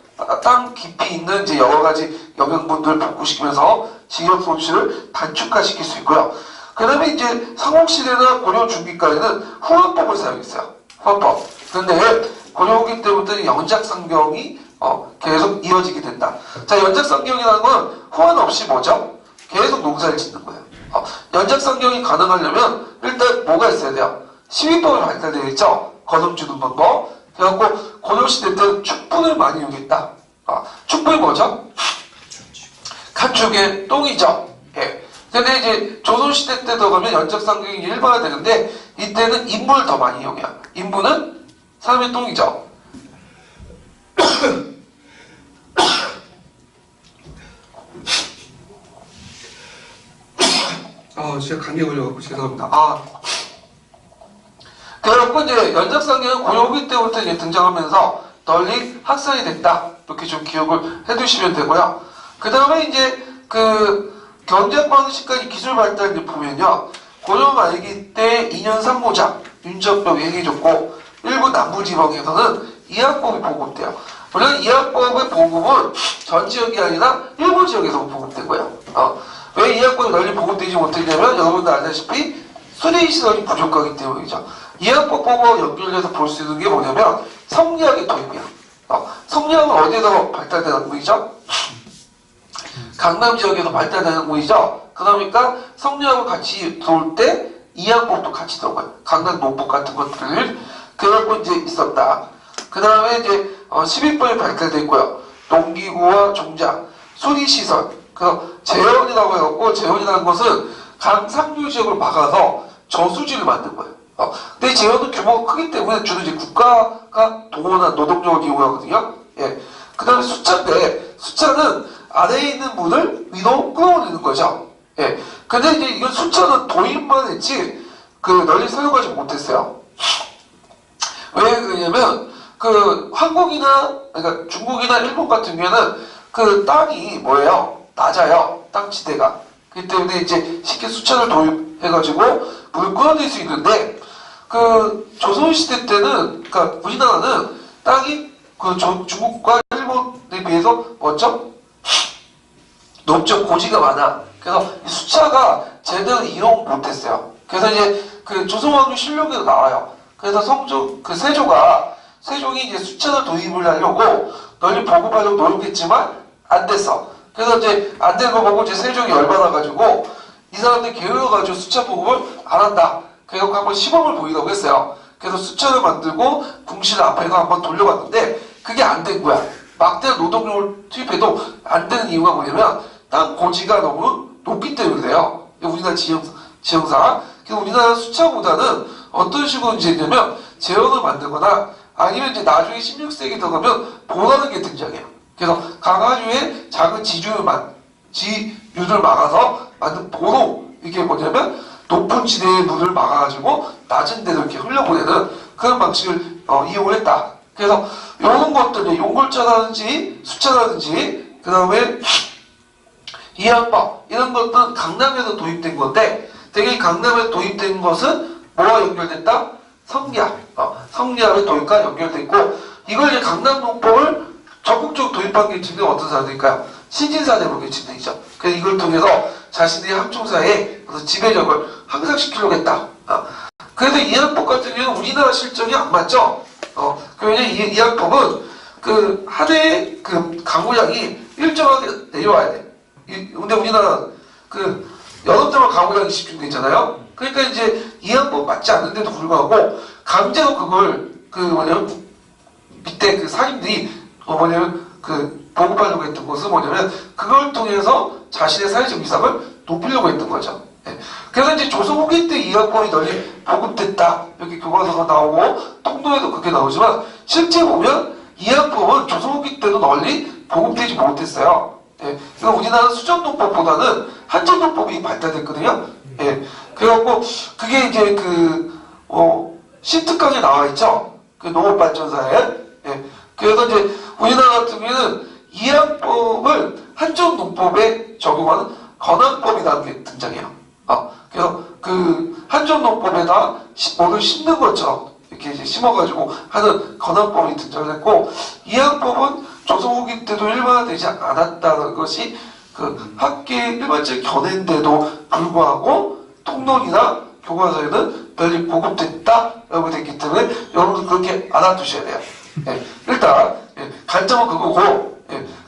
땅 깊이 있는 이제 여러 가지 영양분들을 복구시키면서 징역 손실을 단축화시킬 수 있고요. 그 다음에 이제 상홍시대나 고려 중기까지는 후환법을 사용했어요. 후환법. 그런데 고려 후기 때부터 연작상경이 계속 이어지게 된다. 자, 연작상경이라는 건 후환 없이 뭐죠? 계속 농사를 짓는 거예요. 연작상경이 가능하려면 일단 뭐가 있어야 돼요? 시민법이 발달되어 있죠? 거듭 주는 방법. 그래갖고 고려시대 때는 축분을 많이 이용했다. 축분이 뭐죠? 가축의 똥이죠. 예. 근데 이제 조선시대 때 들어가면 연작상경이 일반화되는데 이때는 인분을 더 많이 이용해요. 인분은 사람의 똥이죠. 제가 감기 걸려갖고 죄송합니다. 그래갖고 이제 연작상경은 고려 후기 때부터 이제 등장하면서 널리 확산이 됐다. 이렇게 좀 기억을 해두시면 되고요. 그 다음에 이제 그 경제방식까지 기술 발달 이제 보면요. 고려 말기 때 2년 3모작 윤적법이 행해졌고 일부 남부지방에서는 이학법이 보급돼요. 물론 이학법의 보급은 전 지역이 아니라 일부 지역에서 보급된 거예요. 왜 이학법이 널리 보급되지 못했냐면 여러분들 아시다시피 수리시설이 부족하기 때문이죠. 이학법과 연결해서 볼 수 있는 게 뭐냐면 성리학의 도입이야. 성리학은 어디에서 발달된 학문이죠? 강남 지역에서 발달된 학문이죠. 그러니까 성리학을 같이 들어올 때 이학법도 같이 들어가요. 강남 노법 같은 것들을 그래갖고 이제 있었다. 그 다음에 이제 11번이 발달됐고요. 농기구와 종자, 수리시설, 그래서 재현이라고 해갖고 재현이라는 것은 강상류 지역을 막아서 저수지를 만든 거예요. 근데 재현은 규모가 크기 때문에 주로 이제 국가가 동원한 노동력을 이용하거든요. 예. 그 다음에 숫자인데, 숫자는 아래에 있는 문을 위로 끌어올리는 거죠. 예. 근데 이제 이건 숫자는 도입만 했지, 널리 사용하지 못했어요. 왜 그러냐면, 한국이나, 그러니까 중국이나 일본 같은 경우에는 그 땅이 뭐예요? 낮아요. 땅지대가. 그렇기 때문에 이제 쉽게 숫자를 도입해가지고 물을 끌어낼 수 있는데, 조선시대 때는, 그러니까 우리나라는 땅이 중국과 일본에 비해서 뭐죠? 높죠. 고지가 많아. 그래서 숫자가 제대로 이용 못했어요. 그래서 이제 조선왕조 실록에도 나와요. 그래서 세종이 이제 숫자를 도입을 하려고 널리 보급하려고 노력했지만 안 됐어. 그래서 이제 안 된 거 보고 이제 세종이 열받아가지고 이 사람들 게을러가지고 숫자 보급을 안 한다. 그래서 한번 시범을 보이려고 했어요. 그래서 숫자를 만들고 궁실 앞에서 한번 돌려봤는데 그게 안 된 거야. 막대한 노동력을 투입해도 안 되는 이유가 뭐냐면 땅 고지가 너무 높기 때문에 그래요. 우리나라 지형상. 그래서 우리나라 숫자보다는 어떤 식으로 이제 했냐면 재현을 만들거나 아니면 이제 나중에 16세기 들어가면 보라는 게 등장해요. 그래서 강화주의 작은 지류를 막아서 만든 보로, 이게 뭐냐면 높은 지대의 물을 막아가지고 낮은 데로 이렇게 흘려보내는 그런 방식을 이용을 했다. 그래서 이런 것들, 용골자라든지 숫자라든지 그 다음에 이항법 이런 것들은 강남에서 도입된 건데 되게 강남에 도입된 것은 뭐와 연결됐다? 성리학. 성리학의 도입과 연결됐고 이걸 이제 강남농법을 적극적으로 도입한 게 지금 어떤 사람들일까요? 신진사대국의 진행이죠. 그래서 이걸 통해서 자신들이 함청사에 지배력을 향상시키려고 했다. 그래서 이항법 같은 경우는 우리나라 실정이 안 맞죠? 왜냐면 이 이항법은 한 해의 강우량이 일정하게 내려와야 돼. 근데 우리나라 여름 때만 강우량이 집중되잖아요. 그러니까 이제 이항법 맞지 않는데도 불구하고 강제로 그걸 밑에 상인들이 보급하려고 했던 것은 뭐냐면 그걸 통해서 자신의 사회적 위상을 높이려고 했던 거죠. 예. 그래서 이제 조선 후기 때 이항법이 널리 보급됐다. 여기 교과서가 나오고 통도에도 그렇게 나오지만 실제 보면 이항법은 조선 후기 때도 널리 보급되지 못했어요. 예. 그러니까 우리나라 수전농법보다는 한전농법이 발달됐거든요. 예. 그래갖고 그게 이제 시특강에 나와 있죠. 농업발전사에. 예. 그래서 이제 우리나라 같은 경우에는 이항법을 한전농법에 적용하는 건항법이라는 게 등장해요. 그래서 그 한전농법에다 뭐를 심는 것처럼 이렇게 이제 심어가지고 하는 건환법이 등장했고, 이항법은 조선 후기 때도 일반화되지 않았다는 것이 그 학계의 일반적인 견해인데도 불구하고 통론이나 교과서에는 널리 보급됐다라고 됐기 때문에 여러분들 그렇게 알아두셔야 돼요. 예, 일단 관점은 그거고,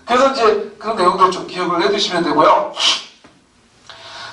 그래서 이제 그런 내용들 좀 기억을 해두시면 되고요.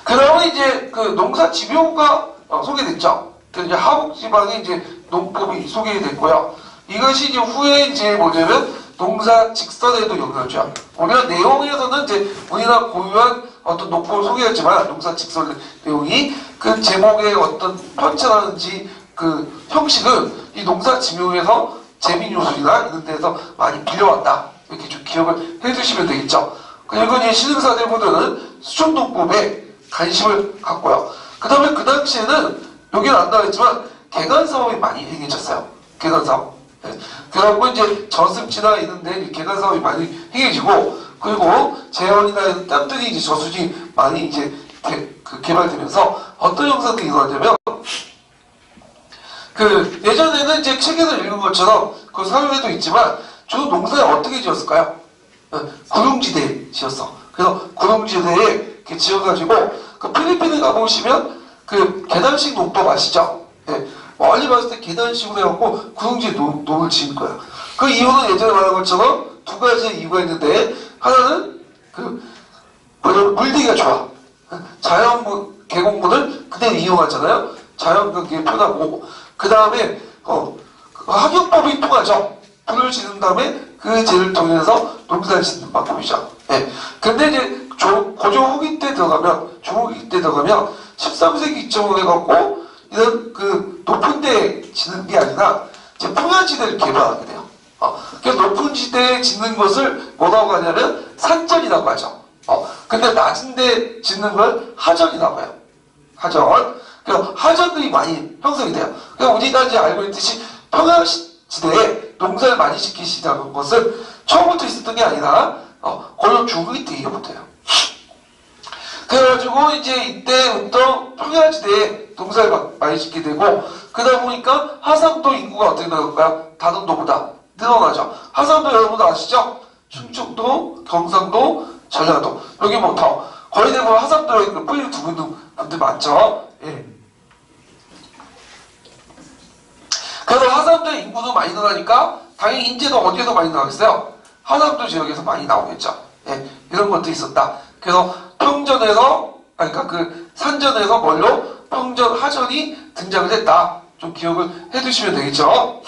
그 다음에 이제 그 농사 지명가 소개됐죠. 그래서 이제 하북 지방에 이제 농법이 소개됐고요. 이것이 이제 후에 이제 뭐냐면 농사 직선에도 영향을 줘요. 우리가 내용에서는 이제 우리나라 고유한 어떤 농법을 소개했지만 농사 직선 내용이 그 제목의 어떤 편차라든지 그 형식은 이 농사 지명에서 재민 요소이나 이런 데서 많이 빌려왔다. 이렇게 좀 기억을 해두시면 되겠죠. 그리고 이제 신흥사대부들은 수촌농법에 관심을 갖고요. 그 다음에 그 당시에는 여기는 안 나와있지만 개간사업이 많이 행해졌어요. 개간사업. 그래갖고 이제 저습지나 이런데 개간사업이 많이 행해지고, 그리고 재원이나 이런 땀들이 이제 저수지 많이 이제 개발되면서 어떤 현상들이 일어나냐면, 그 예전에는 이제 책에서 읽은 것처럼 그 사회에도 있지만 주로 농사를 어떻게 지었을까요? 구릉지대에 지었어. 그래서 구릉지대에 이렇게 지어가지고 그 필리핀에 가보시면 그 계단식 농법 아시죠? 예. 멀리 봤을 때 계단식으로 해갖고 구릉지에 농을 지은 거야. 그 이유는 예전에 말한 것처럼 두 가지의 이유가 있는데, 하나는 그 물대기가 좋아. 자연 계곡물을 그대로 이용하잖아요. 자연 그게 편하고, 그 다음에 학용법이 통하죠. 불을 지른 다음에 그 재를 통해서 농사를 짓는 방법이죠. 예. 근데 이제 고조 후기 때 들어가면, 중후기 때 들어가면 13세기 이점으로 해갖고 이런 그 높은 데 짓는 게 아니라 이제 평야지대를 개발하게 돼요. 그래서 높은 지대에 짓는 것을 뭐라고 하냐면 산전이라고 하죠. 근데 낮은 데 짓는 걸 하전이라고 해요. 하전. 그래서 하전들이 많이 형성이 돼요. 그러니까 우리가 이제 알고 있듯이 평야지대에 농사를 많이 짓기 시작한 것은 처음부터 있었던 게 아니라 고려 중후기 때 이후부터예요. 그래가지고 이제 이때부터 평야지대에 농사를 많이 짓게 되고, 그러다 보니까 하상도 인구가 어떻게 나올까요? 다른도보다 늘어나죠. 하상도 여러분 아시죠? 충청도, 경상도, 전라도. 여기 뭐 더 거의 대부분 하상도에 뿌리를 두고 있는 분들 많죠. 예. 그래서 하상도의 인구도 많이 늘어나니까 당연히 인재가 어디에서 많이 나오겠어요? 하상도 지역에서 많이 나오겠죠. 예. 이런 것도 있었다. 그래서 평전에서, 그러니까 그 산전에서 뭘로? 평전 하전이 등장을 했다. 좀 기억을 해두시면 되겠죠.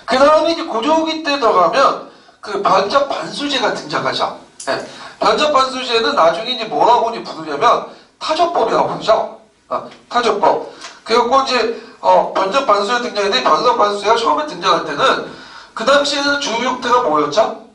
그 다음에 이제 고조기 때 들어가면 그 변적 반수제가 등장하죠. 네. 변적 반수제는 나중에 이제 뭐라고 이제 부르냐면 타조법이라고 부르죠. 타조법. 그리고 이제 변적 반수제가 등장했는데, 변적 반수제가 처음에 등장할 때는 그 당시에는 주요 형태가 뭐였죠?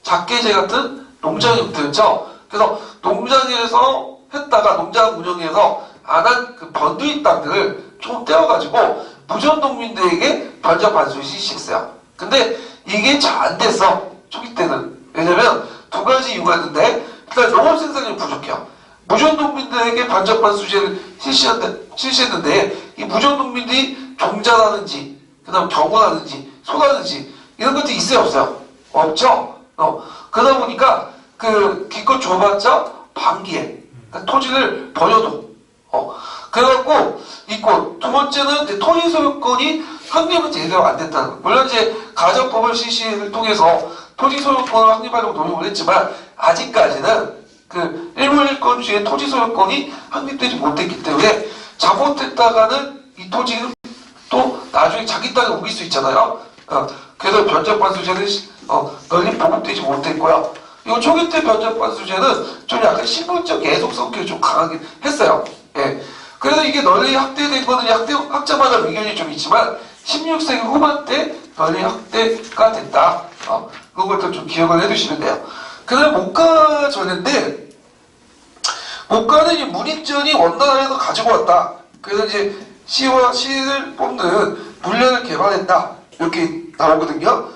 작게제 같은 농장 형태였죠. 그래서 농장에서 했다가 농장 운영에서 안 한 그 번두인 땅들을 좀 떼어가지고 무전농민들에게 변적 반수를 시작했어요. 근데 이게 잘 안 됐어. 초기 때는. 왜냐면 두 가지 이유가 있는데, 일단 농업 생산이 부족해요. 무전농민들에게 변적 반수제를 실시했는데 이 무전농민들이 종자라든지 그 다음 경우라든지 소라든지 이런 것들이 있어요 없어요? 없죠. 그러다 보니까 그 기껏 줘봤자 반기에 그러니까 토지를 버려도 그래갖고 있고, 두 번째는 이제 토지 소유권이 확립은 제대로 안 됐다는 거. 물론 이제 가정법을 실시를 통해서 토지 소유권을 확립하려고 노력을 했지만 아직까지는 그 일물일권주의 토지 소유권이 확립되지 못했기 때문에 잘못했다가는 이 토지는 또 나중에 자기 땅에 옮길 수 있잖아요. 그래서 변적반수제는 널리 보급되지 못했고요. 이 초기 때 변적반수제는 좀 약간 신분적 예속 성격이 좀 강하긴 했어요. 예. 그래서 이게 널리 확대된 거는 학자마다 의견이 좀 있지만 16세기 후반 때 널리 확대가 됐다. 그것도 좀 기억을 해두시면 돼요. 그 다음에 목가 전인데, 목가는 이제 문익전이 원나라에서 가지고 왔다. 그래서 이제 시와 시를 뽑는 물량을 개발했다. 이렇게 나오거든요.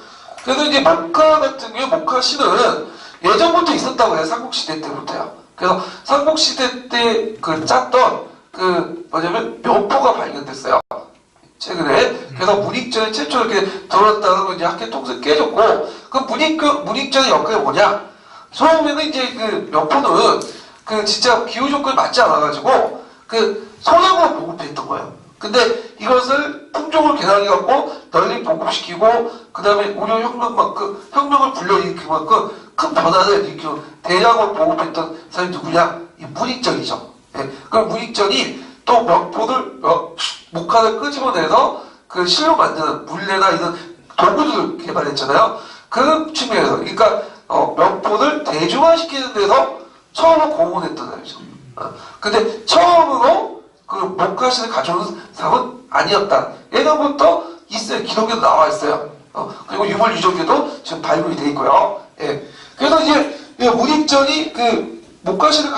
그래서 이제 목가 같은 경우, 목가 시는 예전부터 있었다고 해요. 삼국시대 때부터요. 그래서 삼국시대 때 그 짰던 그 뭐냐면 묘포가 발견됐어요. 최근에. 그래서 문익전이 최초로 이렇게 들어왔다는 건 이제 학계 통틀 깨졌고, 그 문익전의 역할이 뭐냐? 처음에는 이제 그 묘포는 그 진짜 기후 조건이 맞지 않아가지고 그 소량으로 보급했던 거예요. 근데 이것을 품종을 개량해갖고 널리 보급시키고 그 다음에 우려 혁명만큼 혁명을 불러일으킬 만큼 큰 변화를 일으키고 대량으로 보급했던 사람이 누구냐? 이 문익전이죠. 예. 그럼 문익전이 또 명포를 목화를 끄집어내서 그 실로 만드는 물레나 이런 도구들을 개발했잖아요. 그 측면에서 그러니까 명포를 대중화시키는 데서 처음으로 공헌했던 사람이죠. 근데 처음으로 그 목화실을 가져오는 사람은 아니었다. 예전부터 있어요. 기록에도 나와 있어요. 그리고 유물 유적에도 지금 발굴이 돼 있고요. 예. 그래서 이제 문익전이 그 목화실을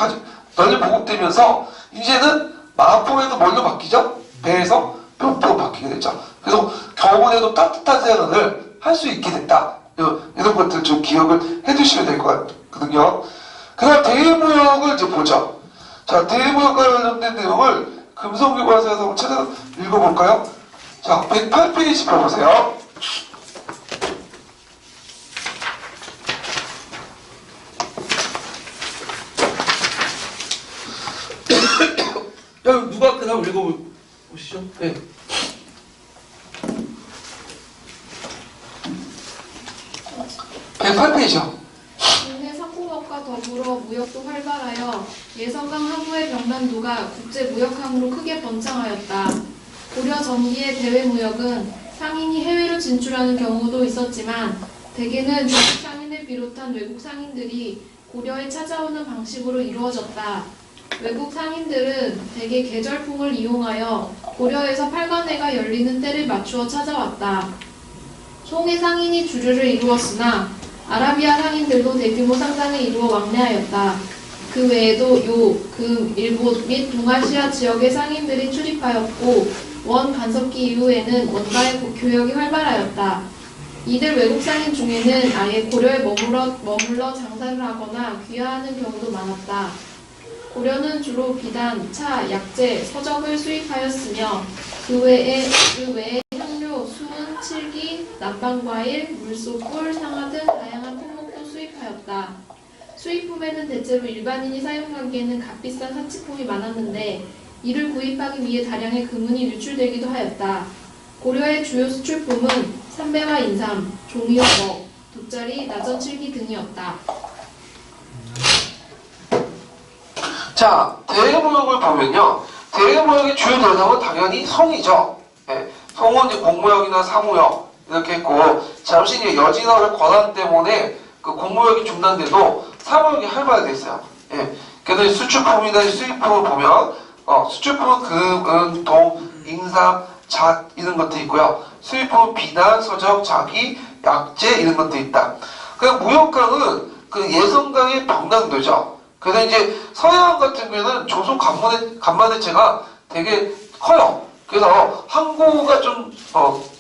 널리 보급되면서 이제는 마포에도 뭘로 바뀌죠? 배에서 묘포로 바뀌게 되죠. 그래서 겨울에도 따뜻한 생활을 할 수 있게 됐다. 이런 것들 좀 기억을 해두시면 될 것 같거든요. 그 다음 대무역을 이제 보죠. 자, 대무역과 관련된 내용을 금성교과서에서 한번 찾아서 읽어볼까요? 자, 108페이지 펴보세요. 야, 누가 그 다음 읽어보시죠. 네. 네, 108페이지요. 국내 상공업과 더불어 무역도 활발하여 예성강 하구의 병난도가 국제무역항으로 크게 번창하였다. 고려 전기의 대외무역은 상인이 해외로 진출하는 경우도 있었지만 대개는 중국 상인을 비롯한 외국 상인들이 고려에 찾아오는 방식으로 이루어졌다. 외국 상인들은 대개 계절풍을 이용하여 고려에서 팔관회가 열리는 때를 맞추어 찾아왔다. 송해 상인이 주류를 이루었으나 아라비아 상인들도 대규모 상장을 이루어 왕래하였다. 그 외에도 요, 금, 일본 및 동아시아 지역의 상인들이 출입하였고 원 간섭기 이후에는 원가의 교역이 활발하였다. 이들 외국 상인 중에는 아예 고려에 머물러 장사를 하거나 귀화하는 경우도 많았다. 고려는 주로 비단, 차, 약재, 서적을 수입하였으며 그 외에 향료, 수은, 칠기, 남방과일, 물소, 꿀, 상아 등 다양한 품목도 수입하였다. 수입품에는 대체로 일반인이 사용하기에는 값비싼 사치품이 많았는데 이를 구입하기 위해 다량의 금은이 유출되기도 하였다. 고려의 주요 수출품은 삼배와 인삼, 종이와 먹, 돗자리, 나전칠기 등이었다. 자, 대무역을 보면요. 대무역의 주요 대상은 당연히 성이죠. 예, 성은 이제 공무역이나 사무역 이렇게 했고, 잠시 이제 여진화의 권한 때문에 그 공무역이 중단돼도 사무역이 활발하게 됐어요. 예, 그래서 수출품이나 수입품을 보면, 수출품은 금, 은, 동, 인삼, 잣 이런 것도 있고요. 수입품은 비단, 서적, 자기, 약재 이런 것도 있다. 그 무역강은 그 예성강의 병난도죠. 그래서 이제 서해안 같은 경우에는 조선 간만해체가 되게 커요. 그래서 항구가 좀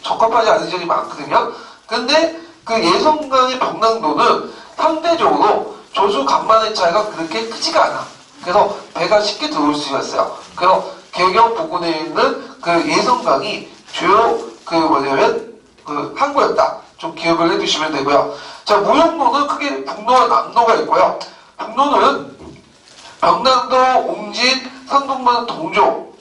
적합하지 않은 지역이 많거든요. 근데 그 예성강의 병난도는 상대적으로 조선 간만해체가 그렇게 크지가 않아. 그래서 배가 쉽게 들어올 수가 있어요. 그래서 개경 부근에 있는 그 예성강이 주요 그 뭐냐면 그 항구였다. 좀 기억을 해두시면 되고요. 자, 무역로는 크게 북로와 남로가 있고요. 북로는 병난도, 옹진, 산동만, 동조.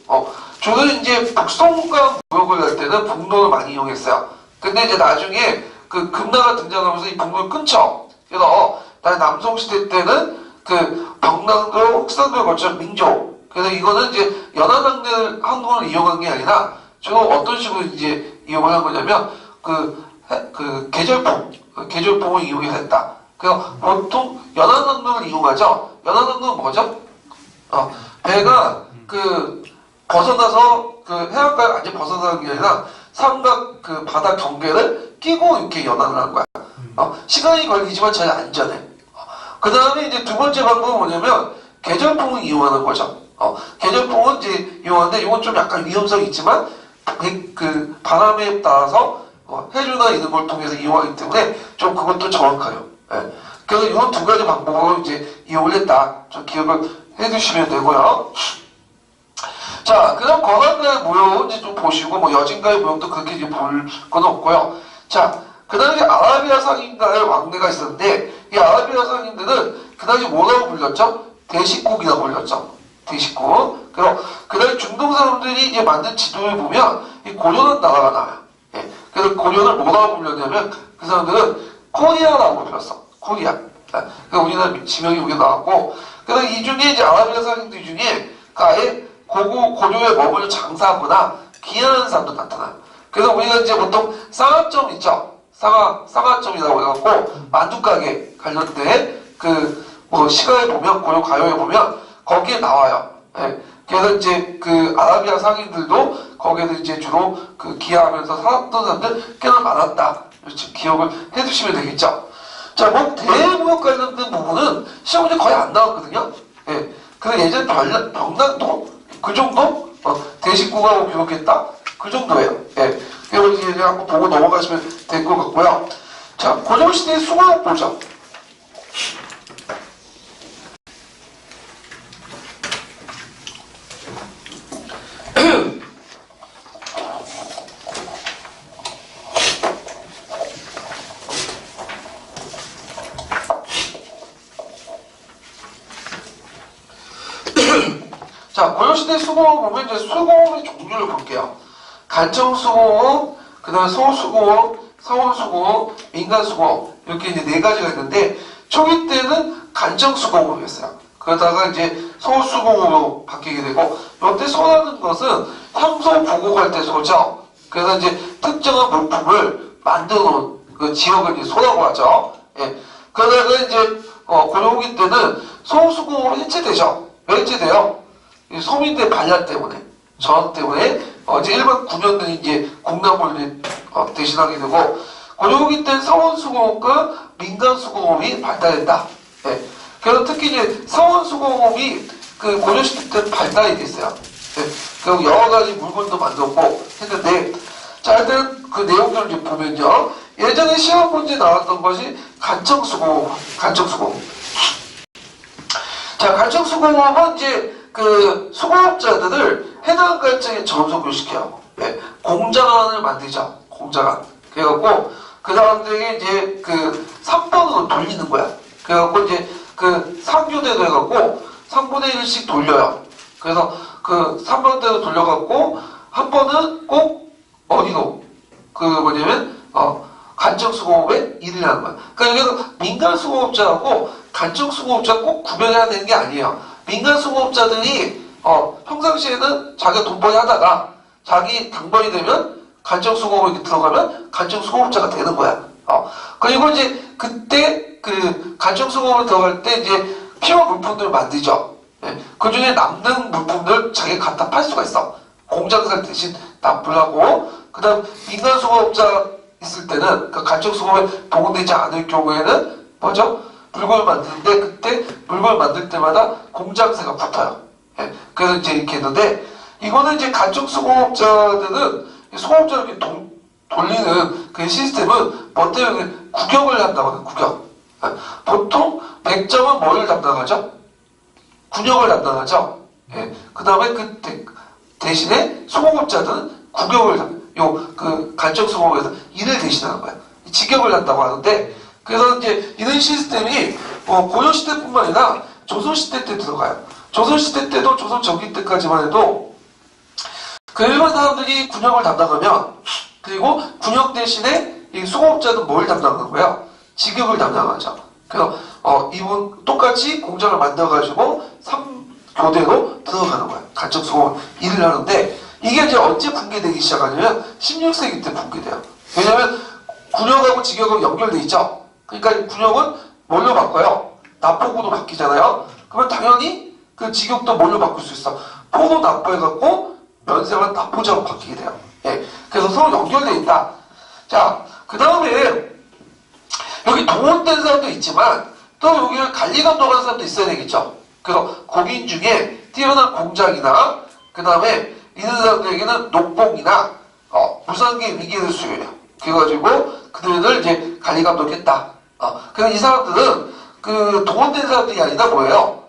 저는 이제 북송과 무역을 할 때는 북로를 많이 이용했어요. 근데 이제 나중에 그 금나가 등장하면서 이 북로를 끊죠. 그래서 남송시대 때는 그 병난도, 흑산도를 거쳐 민조. 그래서 이거는 이제 연안항로를 항로를 이용한 게 아니라 주로 어떤 식으로 이제 이용을 한 거냐면 그 계절풍을 이용했다. 그래서 보통 연안항로를 이용하죠. 연안항로는 뭐죠? 배가 그 벗어나서 그 해안가를 완전 벗어나는 게 아니라 삼각 그 바다 경계를 끼고 이렇게 연안을 한 거야. 시간이 걸리지만 제일 안전해. 그 다음에 이제 두 번째 방법은 뭐냐면 계절풍을 이용하는 거죠. 계절풍은 이제 이용하는데 이건 좀 약간 위험성이 있지만 그 바람에 따라서 해류나 이런 걸 통해서 이용하기 때문에 좀 그것도 정확해요. 예. 그래서 이 두 가지 방법으로 이제 이용을 했다. 좀 기억을 해두시면 되고요. 자, 그다음 거간가의 무역 이제 좀 보시고 뭐 여진가의 무역도 그렇게 이제 볼 건 없고요. 자, 그다음에 아라비아 상인가의 왕래가 있었는데 이 아라비아 상인들은 그 당시 뭐라고 불렸죠? 대식국이라고 불렸죠. 대식국. 그리고 그다음에 중동 사람들이 이제 만든 지도에 보면 이 고려는 나라가 나와요. 예. 그래서 고려를 뭐라고 불렸냐면 그 사람들은 코리아라고 불렀어. 코리아. 예. 그러니까 우리나라 지명이 여기 나왔고, 그래서 이 중에 이제 아라비아 상인들 중에 아예 고려에 머물러 장사하거나 기여하는 사람도 나타나요. 그래서 우리가 이제 보통 쌍화점 있죠. 쌍화점이라고 해갖고 만두가게 관련된 뭐 시가에 보면 고려 가요에 보면 거기에 나와요. 예. 그래서 이제 그 아라비아 상인들도 거기에서 이제 주로 그 기여하면서 살았던 사람들 꽤나 많았다. 이렇게 기억을 해두시면 되겠죠. 자, 뭐 대무역 관련된 부분은 시험 문제 거의 안 나왔거든요. 예. 그래서 예전 병난도 그 정도 대식국하고 교육했다 그 정도예요. 예. 그래서 이제 한번 보고 넘어가시면 될 것 같고요. 자, 고려시대의 수공업 보죠. 자, 고려시대 수공업 보면 이제 수공업의 종류를 볼게요. 간청수공업, 그 다음에 서울수공업, 사원수공업, 민간수공업 이렇게 이제 네 가지가 있는데 초기 때는 간청수공업이었어요. 그러다가 이제 서울수공업으로 바뀌게 되고 이때 소라는 것은 향소 보고할 때 소죠. 그래서 이제 특정한 물품을 만들어 놓은 그 지역을 이제 소라고 하죠. 예. 그러다가 이제 고려 후기 때는 서울수공업이 해체되죠. 왜 해체돼요? 소민대 반란 때문에, 전원 때문에, 이제 일반 군현들이 이제 공납을 대신하게 되고, 고려 후기 때는 사원수공업과 민간수공업이 발달했다. 예. 그래서 특히 이제 사원수공업이 그 고려시대 때는 발달이 됐어요. 예. 그리고 여러 가지 물건도 만들었고 했는데, 자, 일단 그 내용들을 좀 보면요. 예전에 시험 문제 나왔던 것이 간청수공업. 자, 간청수공업은 이제 그 수공업자들을 해당 간청에 전속교시켜요. 네, 공장안을 만들죠. 공장안. 그래갖고 그 사람들에게 이제 그 3번으로 돌리는 거야. 그래갖고 이제 그 3교대로 해갖고 3분의 1씩 돌려요. 그래서 그 3번대로 돌려갖고 한 번은 꼭 어디로 그 뭐냐면 간청수공업에 일을 하는 거야. 그러니까 여기서 민간수공업자하고 간청수공업자 꼭 구별해야 되는 게 아니에요. 민간수공업자들이 평상시에는 자기가 돈벌이 하다가 자기 당번이 되면 간청수공업에 이렇게 들어가면 간청수공업자가 되는 거야. 그리고 이제 그때 그 간청수공업에 들어갈 때 이제 필요한 물품들을 만들죠. 예. 그 중에 남는 물품들 자기가 갖다 팔 수가 있어. 공장사 대신 납부를 하고, 그 다음 민간수공업자 있을 때는 그 간청수공업에 동원되지 않을 경우에는 뭐죠? 물건을 만드는데 그때 물건을 만들 때마다 공장세가 붙어요. 예. 그래서 이제 이렇게 했는데 이거는 이제 간청수공업자들은 수공업자를 이렇게 돌리는 그 시스템은 뭐 때문에 구경을 한다고 해요. 구경. 예. 보통 100점은 뭘 담당하죠? 군역을 담당하죠. 예. 그 다음에 그 대신에 수공업자들은 구경을 그 간청수공업에서 일을 대신하는 거예요. 직역을 한다고 하는데, 그래서 이제 이런 시스템이 고려시대뿐만 아니라 조선시대 때 들어가요. 조선시대 때도 조선 전기 때까지만 해도 그 일반 사람들이 군역을 담당하면, 그리고 군역 대신에 이 수공업자는 뭘 담당하는 거예요? 직역을 담당하죠. 그래서 이분 똑같이 공장을 만들어가지고 3교대로 들어가는 거예요. 간청수공업 일을 하는데, 이게 이제 언제 붕괴되기 시작하냐면 16세기 때 붕괴돼요. 왜냐면 군역하고 직역하고 연결돼 있죠. 그러니까 군역은 뭘로 바꿔요? 납포구로 바뀌잖아요. 그러면 당연히 그 직역도 뭘로 바꿀 수 있어? 포로 납포해갖고 면세만 납포자로 바뀌게 돼요. 예. 그래서 서로 연결돼 있다. 자, 그 다음에 여기 동원된 사람도 있지만 또 여기 관리 감독하는 사람도 있어야 되겠죠. 그래서 공인 중에 뛰어난 공장이나 그 다음에 이런 사람들에게는 녹봉이나 무상계 위기를 수여해요. 그래가지고 그들을 이제 관리 감독했다. 그래서 이 사람들은 그 동원된 사람들이 아니라 뭐예요?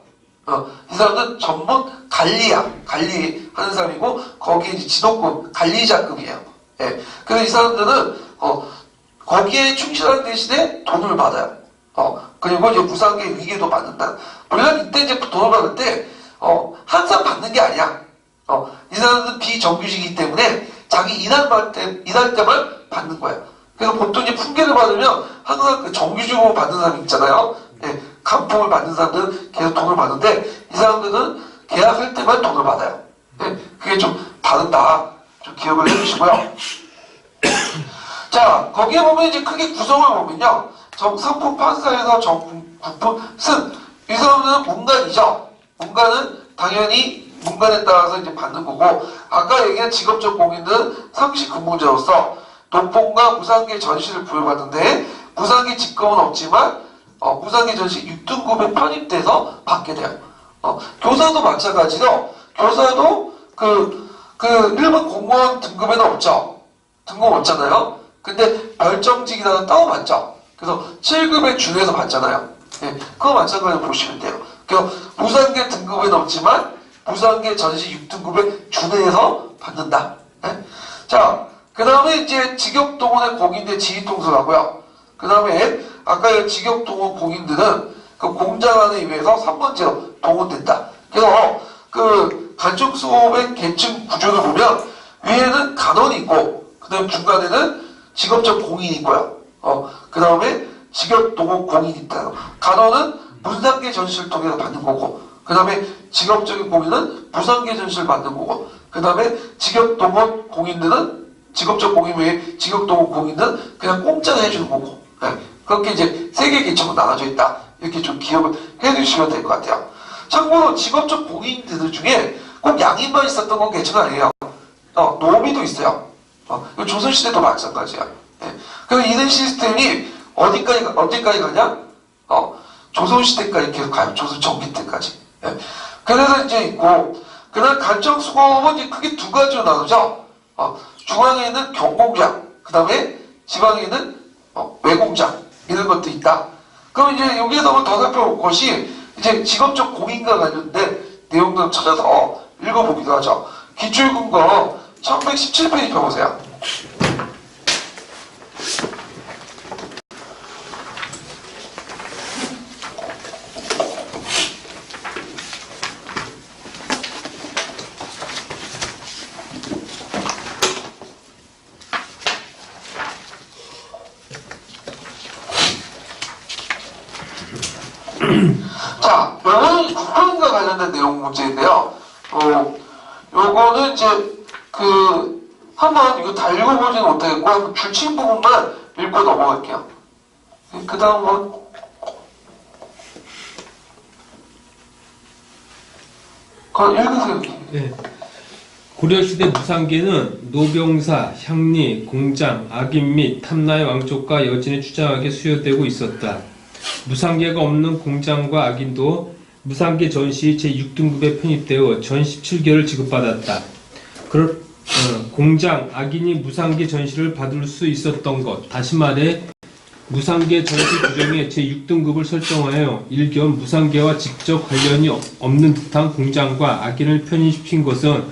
이 사람들은 전부 관리하는 사람이고 거기에 이제 지도급 관리자급이에요. 예. 그래서 이 사람들은 거기에 충실하는 대신에 돈을 받아요. 그리고 이제 무상계 위계도 받는다. 물론 이때 이제 돈을 받을 때 항상 받는 게 아니야. 이 사람들은 비정규직이기 때문에 자기 일할 때만 받는 거예요. 그래서 보통 이제 품계를 받으면 항상 그 정규직으로 받는 사람 있잖아요. 예, 간품을 받는 사람들은 계속 돈을 받는데 이 사람들은 계약할 때만 돈을 받아요. 예, 그게 좀 다르다. 좀 기억을 해주시고요. 자, 거기에 보면 이제 크게 구성을 보면요. 정상품 판사에서 정부품 승. 이 사람들은 문관이죠. 문관은 당연히 문관에 따라서 이제 받는 거고, 아까 얘기한 직업적 공인은 상시 근무자로서 노봉과 무상계 전시를 부여받는데 무상계 직급은 없지만 무상계 전시 6등급에 편입돼서 받게 돼요. 교사도 마찬가지로 교사도 그 일반 공무원 등급에는 없죠. 등급 없잖아요. 근데 별정직이라는 따로 받죠. 그래서 7급에 준해서 받잖아요. 예, 그거 마찬가지로 보시면 돼요. 그래서 무상계 등급에는 없지만 무상계 전시 6등급에 준해서 받는다. 예? 자, 그 다음에 이제 직업동원의 공인대 지휘통솔하고요. 그 다음에 아까 직업동원 공인들은 그 공장 안에 의해서 3번째로 동원된다. 그래서 그 간접수업의 계층 구조를 보면 위에는 간원이 있고 그 다음에 중간에는 직업적 공인이 있고요. 그 다음에 직업동원 공인이 있다. 간원은 문상계 전시를 통해서 받는 거고 그 다음에 직업적인 공인은 무상계 전시를 받는 거고 그 다음에 직업동원 공인들은 직업적 공인 외에 직업동원 공인은 그냥 공짜로 해주는 거고 네. 그렇게 이제 세 개 계층으로 나눠져 있다. 이렇게 좀 기억을 해두시면 될 것 같아요. 참고로 직업적 공인들 중에 꼭 양인만 있었던 건 계층 아니에요. 노미도 있어요. 조선시대도 마찬가지야. 네. 그래서 이런 시스템이 언제까지 가냐? 조선시대까지 계속 가요. 조선 전기 때까지. 네. 그래서 이제 있고, 그 다음 간청수공업은 이제 크게 두 가지로 나누죠. 중앙에 있는 경공장, 그 다음에 지방에 있는 외공장, 이런 것도 있다. 그럼 이제 여기에서 더 살펴볼 것이 이제 직업적 공인과 관련된 내용들을 찾아서 읽어보기도 하죠. 기출근거 1117페이지 펴보세요. 자, 요거는 국방과 관련된 내용 문제인데요. 요거는 이제 한번 이거 다 읽어보지는 못하겠고 한번 줄친 부분만 읽고 넘어갈게요. 그 다음은 읽으세요. 네. 고려시대 무상계는 노병사, 향리, 공장, 악인 및 탐나의 왕족과 여진이 추장하게 수여되고 있었다. 무상계가 없는 공장과 악인도 무상계 전시 제6등급에 편입되어 전 17개를 지급받았다. 공장, 악인이 무상계 전시를 받을 수 있었던 것, 다시 말해 무상계 전시 규정에 제6등급을 설정하여 일견 무상계와 직접 관련이 없는 듯한 공장과 악인을 편입시킨 것은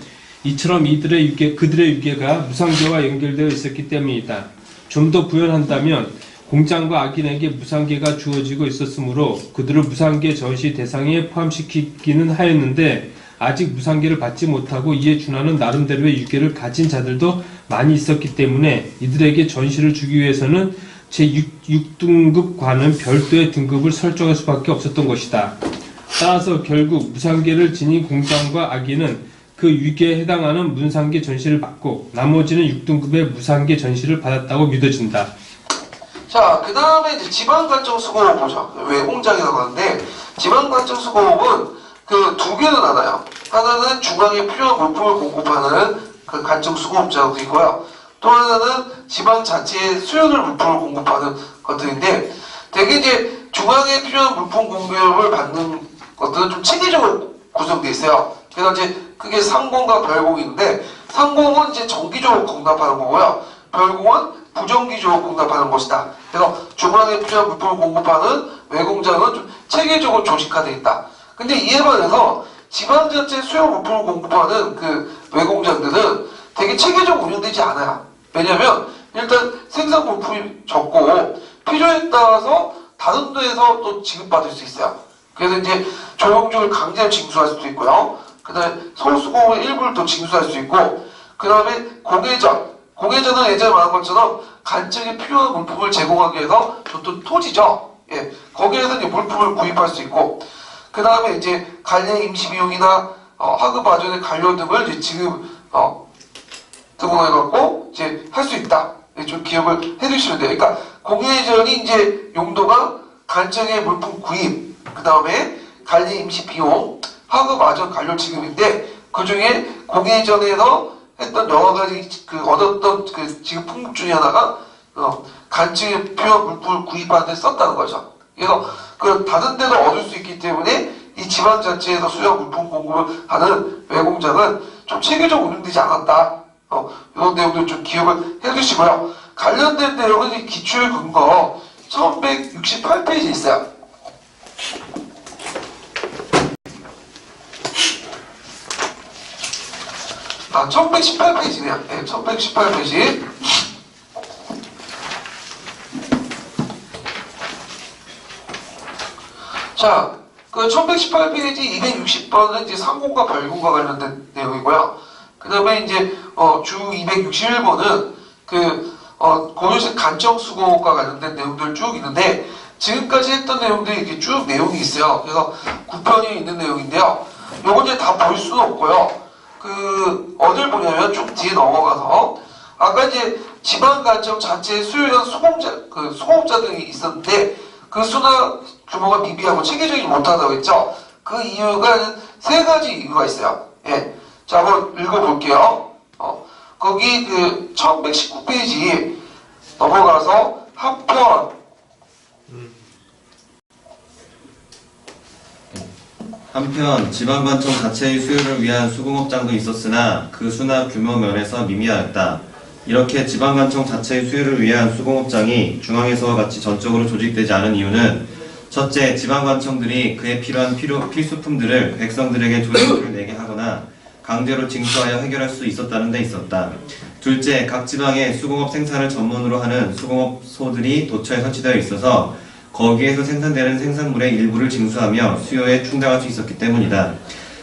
이처럼 그들의 유괴가 무상계와 연결되어 있었기 때문이다. 좀 더 부연한다면 공장과 악인에게 무상계가 주어지고 있었으므로 그들을 무상계 전시 대상에 포함시키기는 하였는데 아직 무상계를 받지 못하고 이에 준하는 나름대로의 유괴를 가진 자들도 많이 있었기 때문에 이들에게 전시를 주기 위해서는 제6등급과는 별도의 등급을 설정할 수밖에 없었던 것이다. 따라서 결국 무상계를 지닌 공장과 악인은 그 유괴에 해당하는 문상계 전시를 받고 나머지는 6등급의 무상계 전시를 받았다고 믿어진다. 자, 그 다음에 이제 지방간청수공업 보죠. 외공장이라고 하는데, 지방간청수공업은 그 두 개로 나눠요. 하나는 중앙에 필요한 물품을 공급하는 그 간청수공업자도 있고요. 또 하나는 지방 자체의 수요를 물품을 공급하는 것들인데, 대개 이제 중앙에 필요한 물품 공급을 받는 것들은 좀 체계적으로 구성되어 있어요. 그래서 이제 그게 상공과 별공인데, 상공은 이제 정기적으로 공급하는 거고요. 별공은 부정기조 공급하는 것이다. 그래서 중앙에 필요한 물품을 공급하는 외공장은 좀 체계적으로 조직화되어 있다. 근데 이에 반해서 지방자치 수요 물품을 공급하는 그 외공장들은 되게 체계적으로 운영되지 않아요. 왜냐면 일단 생산 물품이 적고 필요에 따라서 다른 데에서 또 지급받을 수 있어요. 그래서 이제 조용조를 강제로 징수할 수도 있고요. 그 다음에 서울수공업의 일부를 또 징수할 수 있고, 그 다음에 공회전은 예전에 말한 것처럼 간증에 필요한 물품을 제공하기 위해서 줬던 토지죠. 예, 거기에서 이제 물품을 구입할 수 있고, 그 다음에 이제 관련 임시비용이나 하급 마전의 관료 등을 이제 지금 등록해갖고 이제 할 수 있다. 좀 기억을 해두시면 돼요. 그러니까 공회전이 이제 용도가 간증의 물품 구입, 그 다음에 관련 임시 비용, 하급 마전 관료 지급인데 그 중에 공회전에서 했던 여러 가지 그 얻었던 그 지급 품목 중에 하나가 간증에 필요한 물품을 구입하는 데 썼다는 거죠. 그래서 그 다른 데도 얻을 수 있기 때문에 이 지방자치에서 수요 물품 공급을 하는 외공장은 좀 체계적으로 운영되지 않았다. 이런 내용들 좀 기억을 해두시고요. 관련된 내용은 기출 근거 1168페이지 있어요. 1118페이지네요. 네, 1118페이지. 자, 그 1118페이지 260번은 이제 상공과 발군과 관련된 내용이고요. 그 다음에 이제, 주 261번은 고려식 간청수공업과 관련된 내용들 쭉 있는데, 지금까지 했던 내용들이 이렇게 쭉 내용이 있어요. 그래서 9편이 있는 내용인데요. 요건 이제 다 볼 수는 없고요. 어딜 보냐면 좀 뒤에 넘어가서, 아까 이제 지방간청 자체의 수요량 수공업자들이 있었는데, 그 수납 규모가 미비하고 체계적이지 못하다고 했죠. 그 이유가 세 가지 이유가 있어요. 예. 자, 한번 읽어볼게요. 거기 1119페이지 넘어가서 한편 지방관청 자체의 수요를 위한 수공업장도 있었으나 그 수납 규모 면에서 미미하였다. 이렇게 지방관청 자체의 수요를 위한 수공업장이 중앙에서와 같이 전적으로 조직되지 않은 이유는 첫째, 지방관청들이 그에 필요한 필수품들을 백성들에게 조직을 내게 하거나 강제로 징수하여 해결할 수 있었다는 데 있었다. 둘째, 각 지방에 수공업 생산을 전문으로 하는 수공업소들이 도처에 설치되어 있어서 거기에서 생산되는 생산물의 일부를 징수하며 수요에 충당할 수 있었기 때문이다.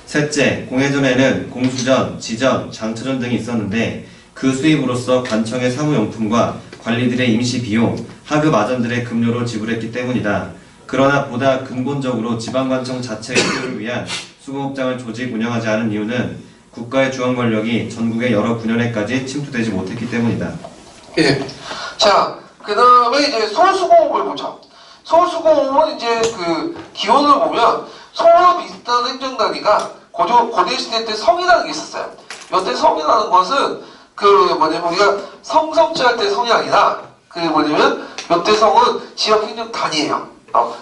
셋째, 공회전에는 공수전, 지전, 장터전 등이 있었는데 그 수입으로서 관청의 사무용품과 관리들의 임시비용, 하급 아전들의 급료로 지불했기 때문이다. 그러나 보다 근본적으로 지방관청 자체의 수요를 위한 수공업장을 조직 운영하지 않은 이유는 국가의 주관 권력이 전국의 여러 군현에까지 침투되지 못했기 때문이다. 예. 자, 그 다음에 이제 서울수공업을 보죠. 서울수공업은 이제 기원을 보면 서울과 비슷한 행정단위가 고대시대 때 성이라는 게 있었어요. 이때 성이라는 것은 우리가 성성치 할 때 성이 아니라 이때 성은 지역 행정단위예요.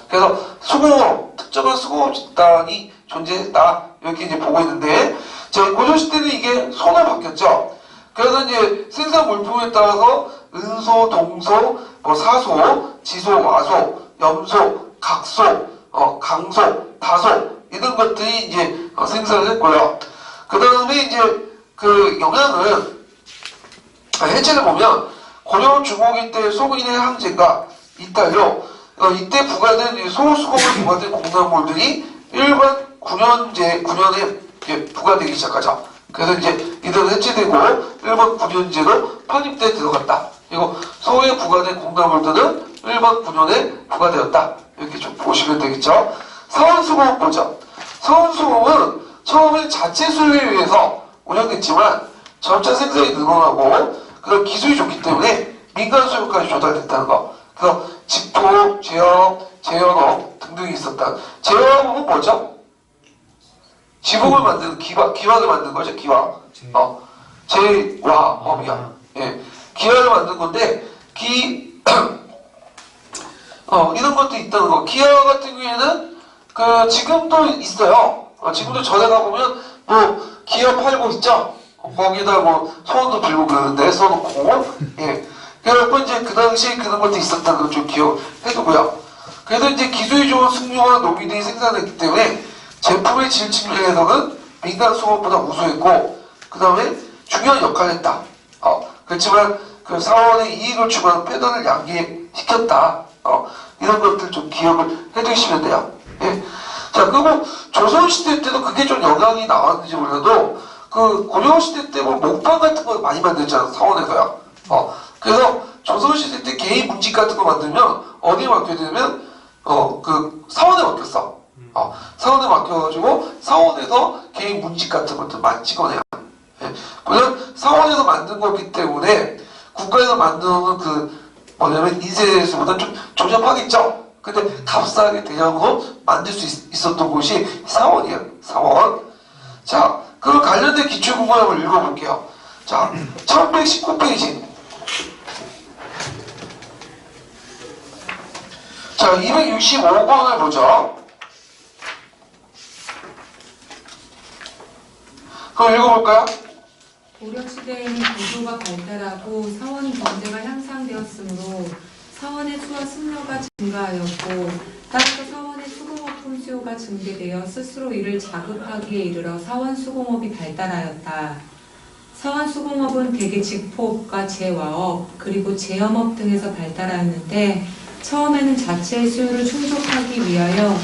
그래서 수공업, 특정한 수공업 집단이 존재했다. 이렇게 이제 보고 있는데, 고조시대는 이게 소로 바뀌었죠. 그래서 이제 생산 물품에 따라서 은소, 동소, 사소, 지소, 와소, 염소, 각소, 강소, 다소, 이런 것들이 이제 생산을 했고요. 그 다음에 이제 해체를 보면 고려 중후기 때 소인의 항쟁과 이탈로 이때 부과된 소수공을 부과된 공산물들이 일반 9년에 부과되기 시작하죠. 그래서 이제 이들은 해체되고 일반 9년제로 편입돼 들어갔다. 그리고 소에 부과된 공산물들은 일반 9년에 부과되었다. 이렇게 좀 보시면 되겠죠. 사원수공업 보죠. 사원수공업은 처음에 자체 수요에 의해서 운영됐지만 점차 생산이 늘어나고 그런 기술이 좋기 때문에 민간 수요까지 조달됐다는 거. 그래서 직포, 제업, 제연업 등등이 있었다. 제연업은 뭐죠? 지붕을 만드는 기와를 만드는 거죠. 기와. 제와업이야. 예, 기와를 만든 건데 이런 것도 있다는 거. 기와 같은 경우에는 지금도 있어요. 지금도 전에 가보면 기와 팔고 있죠. 거기다 소원도 빌고 그러는데 써놓고, 예. 그래갖고 이제 그 당시에 그런 것도 있었다는 걸 좀 기억해두고요. 그래서 이제 기술이 좋은 숙류와 농민들이 생산했기 때문에 제품의 질 측면에서는 민간 수공업보다 우수했고, 그 다음에 중요한 역할을 했다. 그렇지만 그 사원의 이익을 추구하는 패턴을 양기시켰다. 이런 것들 좀 기억을 해두시면 돼요. 예. 자, 그리고 조선시대 때도 그게 좀 영향이 나왔는지 몰라도, 그 고려시대 때 뭐 목판 같은 거 많이 만들잖아, 사원에서요. 그래서 조선시대 때 개인 문집 같은 거 만들면 어디에 맡겨야 되냐면, 그 사원에 맡겼어. 사원에 맡겨가지고 사원에서 개인 문집 같은 것들 많이 찍어내요. 예. 물론 사원에서 만든 거기 때문에 국가에서 만드는 그 뭐냐면 인쇄소보다 좀 조잡하겠죠. 근데 값싸게 대량으로 만들 수 있었던 곳이 사원이에요. 사원. 자, 그 관련된 기출문항을 한번 읽어볼게요. 자, 1119페이지. 자, 265번을 보죠. 그럼 읽어볼까요? 고려시대에는 구조가 발달하고 사원 경제가 향상되었으므로 사원의 수와 승려가 증가하였고, 따라서 사원의 수공업품 수요가 증대되어 스스로 이를 자급하기에 이르러 사원 수공업이 발달하였다. 사원 수공업은 대개 직포업과 제와업, 그리고 제염업 등에서 발달하였는데, 처음에는 자체의 수요를 충족하기 위하여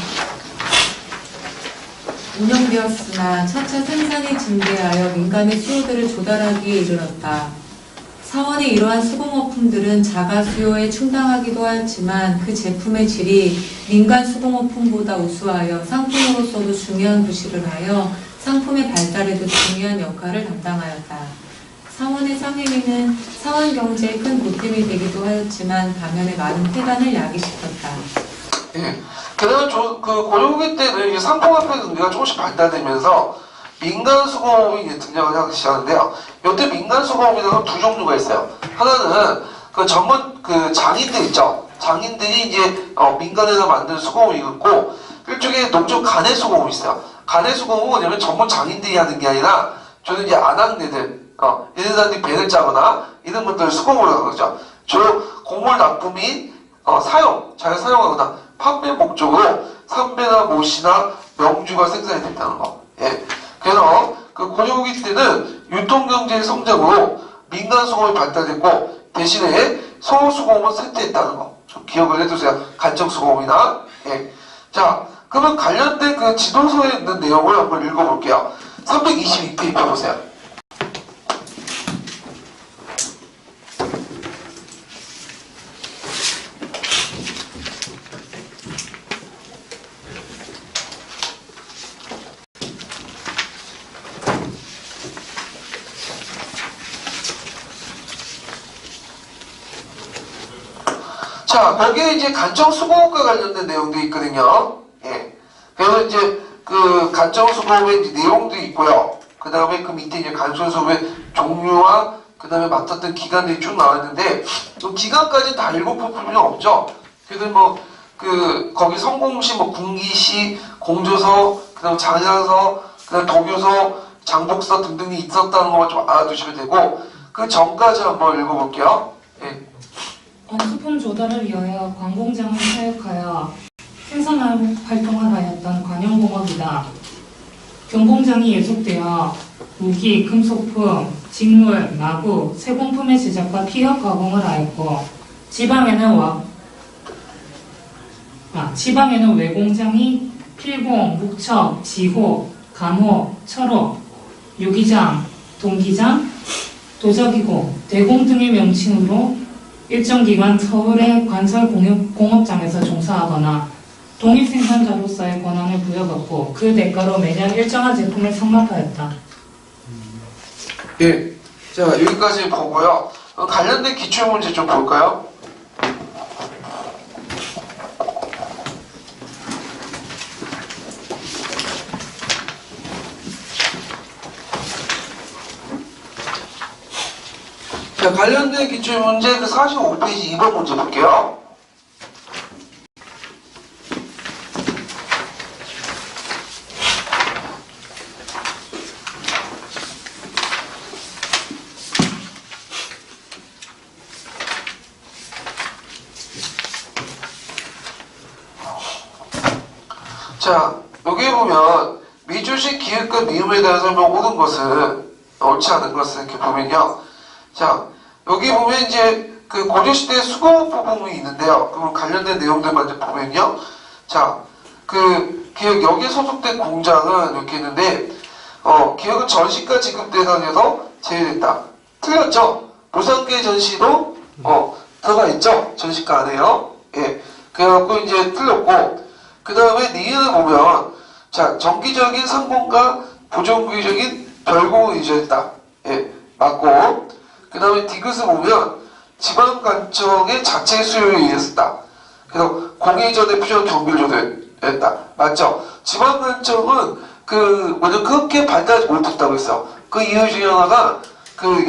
운영되었으나 차차 생산이 증대하여 민간의 수요들을 조달하기에 이르렀다. 사원의 이러한 수공업품들은 자가 수요에 충당하기도 하였지만 그 제품의 질이 민간 수공업품보다 우수하여 상품으로서도 중요한 구실을 하여 상품의 발달에도 중요한 역할을 담당하였다. 사원의 상행위는 사원 경제에 큰 보탬이 되기도 하였지만 반면에 많은 폐단을 야기시켰다. 예. 그다음에 그 고려후기 때는 이게 상품화폐 경제가 조금씩 발달되면서 민간 수공업이 이제 등장을 하기 시작하는데요. 이때 민간 수공업이라는 두 종류가 있어요. 하나는 그 전문 그 장인들 있죠. 장인들이 이제 민간에서 만든 수공업이 있고, 일종의 농촌 가내 수공업이 있어요. 가내 수공업은 뭐냐면 전문 장인들이 하는 게 아니라 저는 이제 안악내들, 이런 사람들이 배를 짜거나 이런 것들을 수공업을 하는 거죠. 주로 곡물 납품인 사용, 잘 사용하거나 판매 목적으로 삼배나 못이나 명주가 생산이 됐다는 거. 예. 그래서 그 고려후기 때는 유통경제의 성장으로 민간 수공업이 발달됐고, 대신에 소수공업은 쇠퇴했다는 거. 좀 기억을 해두세요. 간척수공업이나. 예. 자, 그러면 관련된 그 지도서에 있는 내용을 한번 읽어볼게요. 322페이지 펴보세요. 자, 거기에 이제 간청수공업과 관련된 내용도 있거든요. 예. 그래서 이제 그 간청수공업의 이제 내용도 있고요. 그 다음에 그 밑에 이제 간청수공업의 종류와 그 다음에 맡았던 기간들이 쭉 나왔는데, 또 기간까지 다 읽어볼 필요는 없죠. 그래서 뭐, 거기 성공시, 뭐, 군기시, 공조서, 그 다음 장야서, 그 다음 도교서, 장복서 등등이 있었다는 것만 좀 알아두시면 되고, 그 전까지 한번 읽어볼게요. 예. 수품 조달을 위하여 관공장을 사역하여 생산 활동을 하였던 관영공업이다. 경공장이 예속되어 무기, 금속품, 직물, 마구, 세공품의 제작과 피혁 가공을 하였고, 지방에는 외공장이 필공, 목척, 지호, 감호, 철호, 유기장, 동기장, 도자기고, 대공 등의 명칭으로 일정 기간 서울의 관설 공업장에서 종사하거나 동일 생산자로서의 권한을 부여받고 그 대가로 매년 일정한 제품을 상납하였다. 예. 자, 여기까지 보고요. 관련된 기출문제 좀 볼까요? 자, 관련된 기출문제 그 45페이지 2번 문제 볼게요. 자, 여기 보면 미주식 기획과 미음에 대한 설명 모든 것은 옳지 않은 것을 이렇게 보면요. 자, 여기 보면 이제 그 고려시대 수공업 부분이 있는데요. 그럼 관련된 내용들만 이제 보면요. 자, 그 기획 여기에 소속된 공장은 이렇게 있는데 기획은 전시가 지급 대상에서 제외됐다. 틀렸죠? 보상계 전시도 들어가 있죠? 전시가 안에요. 예. 그래갖고 이제 틀렸고, 그 다음에 니은을 보면, 자, 정기적인 상공과 부정기적인 별공을 유지했다. 예. 맞고, 그 다음에 디귿을 보면, 지방관청의 자체 수요에 의했다. 그래서 공회전의 필요한 경비를 조절했다. 맞죠? 지방관청은 그렇게 발달하지 못했다고 했어요. 그 이유 중에 하나가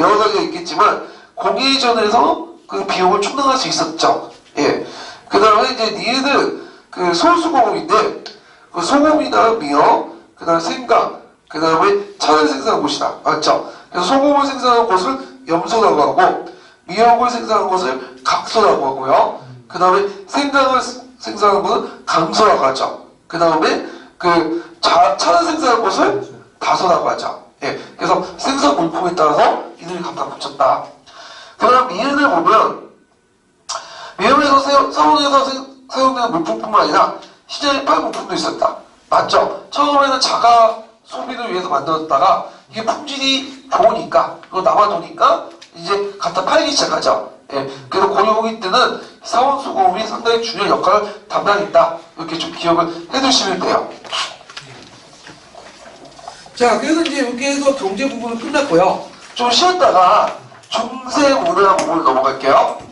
여러 가지가 있겠지만, 공회전에서 그 비용을 충당할 수 있었죠. 예. 그 다음에 이제 니은은 소수공업인데, 그 소금이나 미역, 그 다음에 생강, 그 다음에 차를 생산한 곳이다. 맞죠? 그래서 소금을 생산한 곳을 염소라고 하고, 미역을 생산한 것을 각소라고 하고요. 그 다음에 생강을 생산한 것은 강소라고 하죠. 그 다음에 차를 생산한 것을 다소라고 하죠. 예. 그래서 생산 물품에 따라서 이들이 갖다 붙였다. 그 다음 미은을 보면, 미음에서 사원에서 사용되는 물품뿐만 아니라 시장에 팔 물품도 있었다. 맞죠? 처음에는 자가 소비를 위해서 만들었다가 이게 품질이 좋으니까, 그리고 남아도니까 이제 갖다 팔기 시작하죠. 예. 그래서 고려후기 때는 사원수공업이 상당히 중요한 역할을 담당했다. 이렇게 좀 기억을 해두시면 돼요. 자, 그래서 이제 여기에서 경제 부분은 끝났고요. 좀 쉬었다가 중세 문화 부분을 넘어갈게요.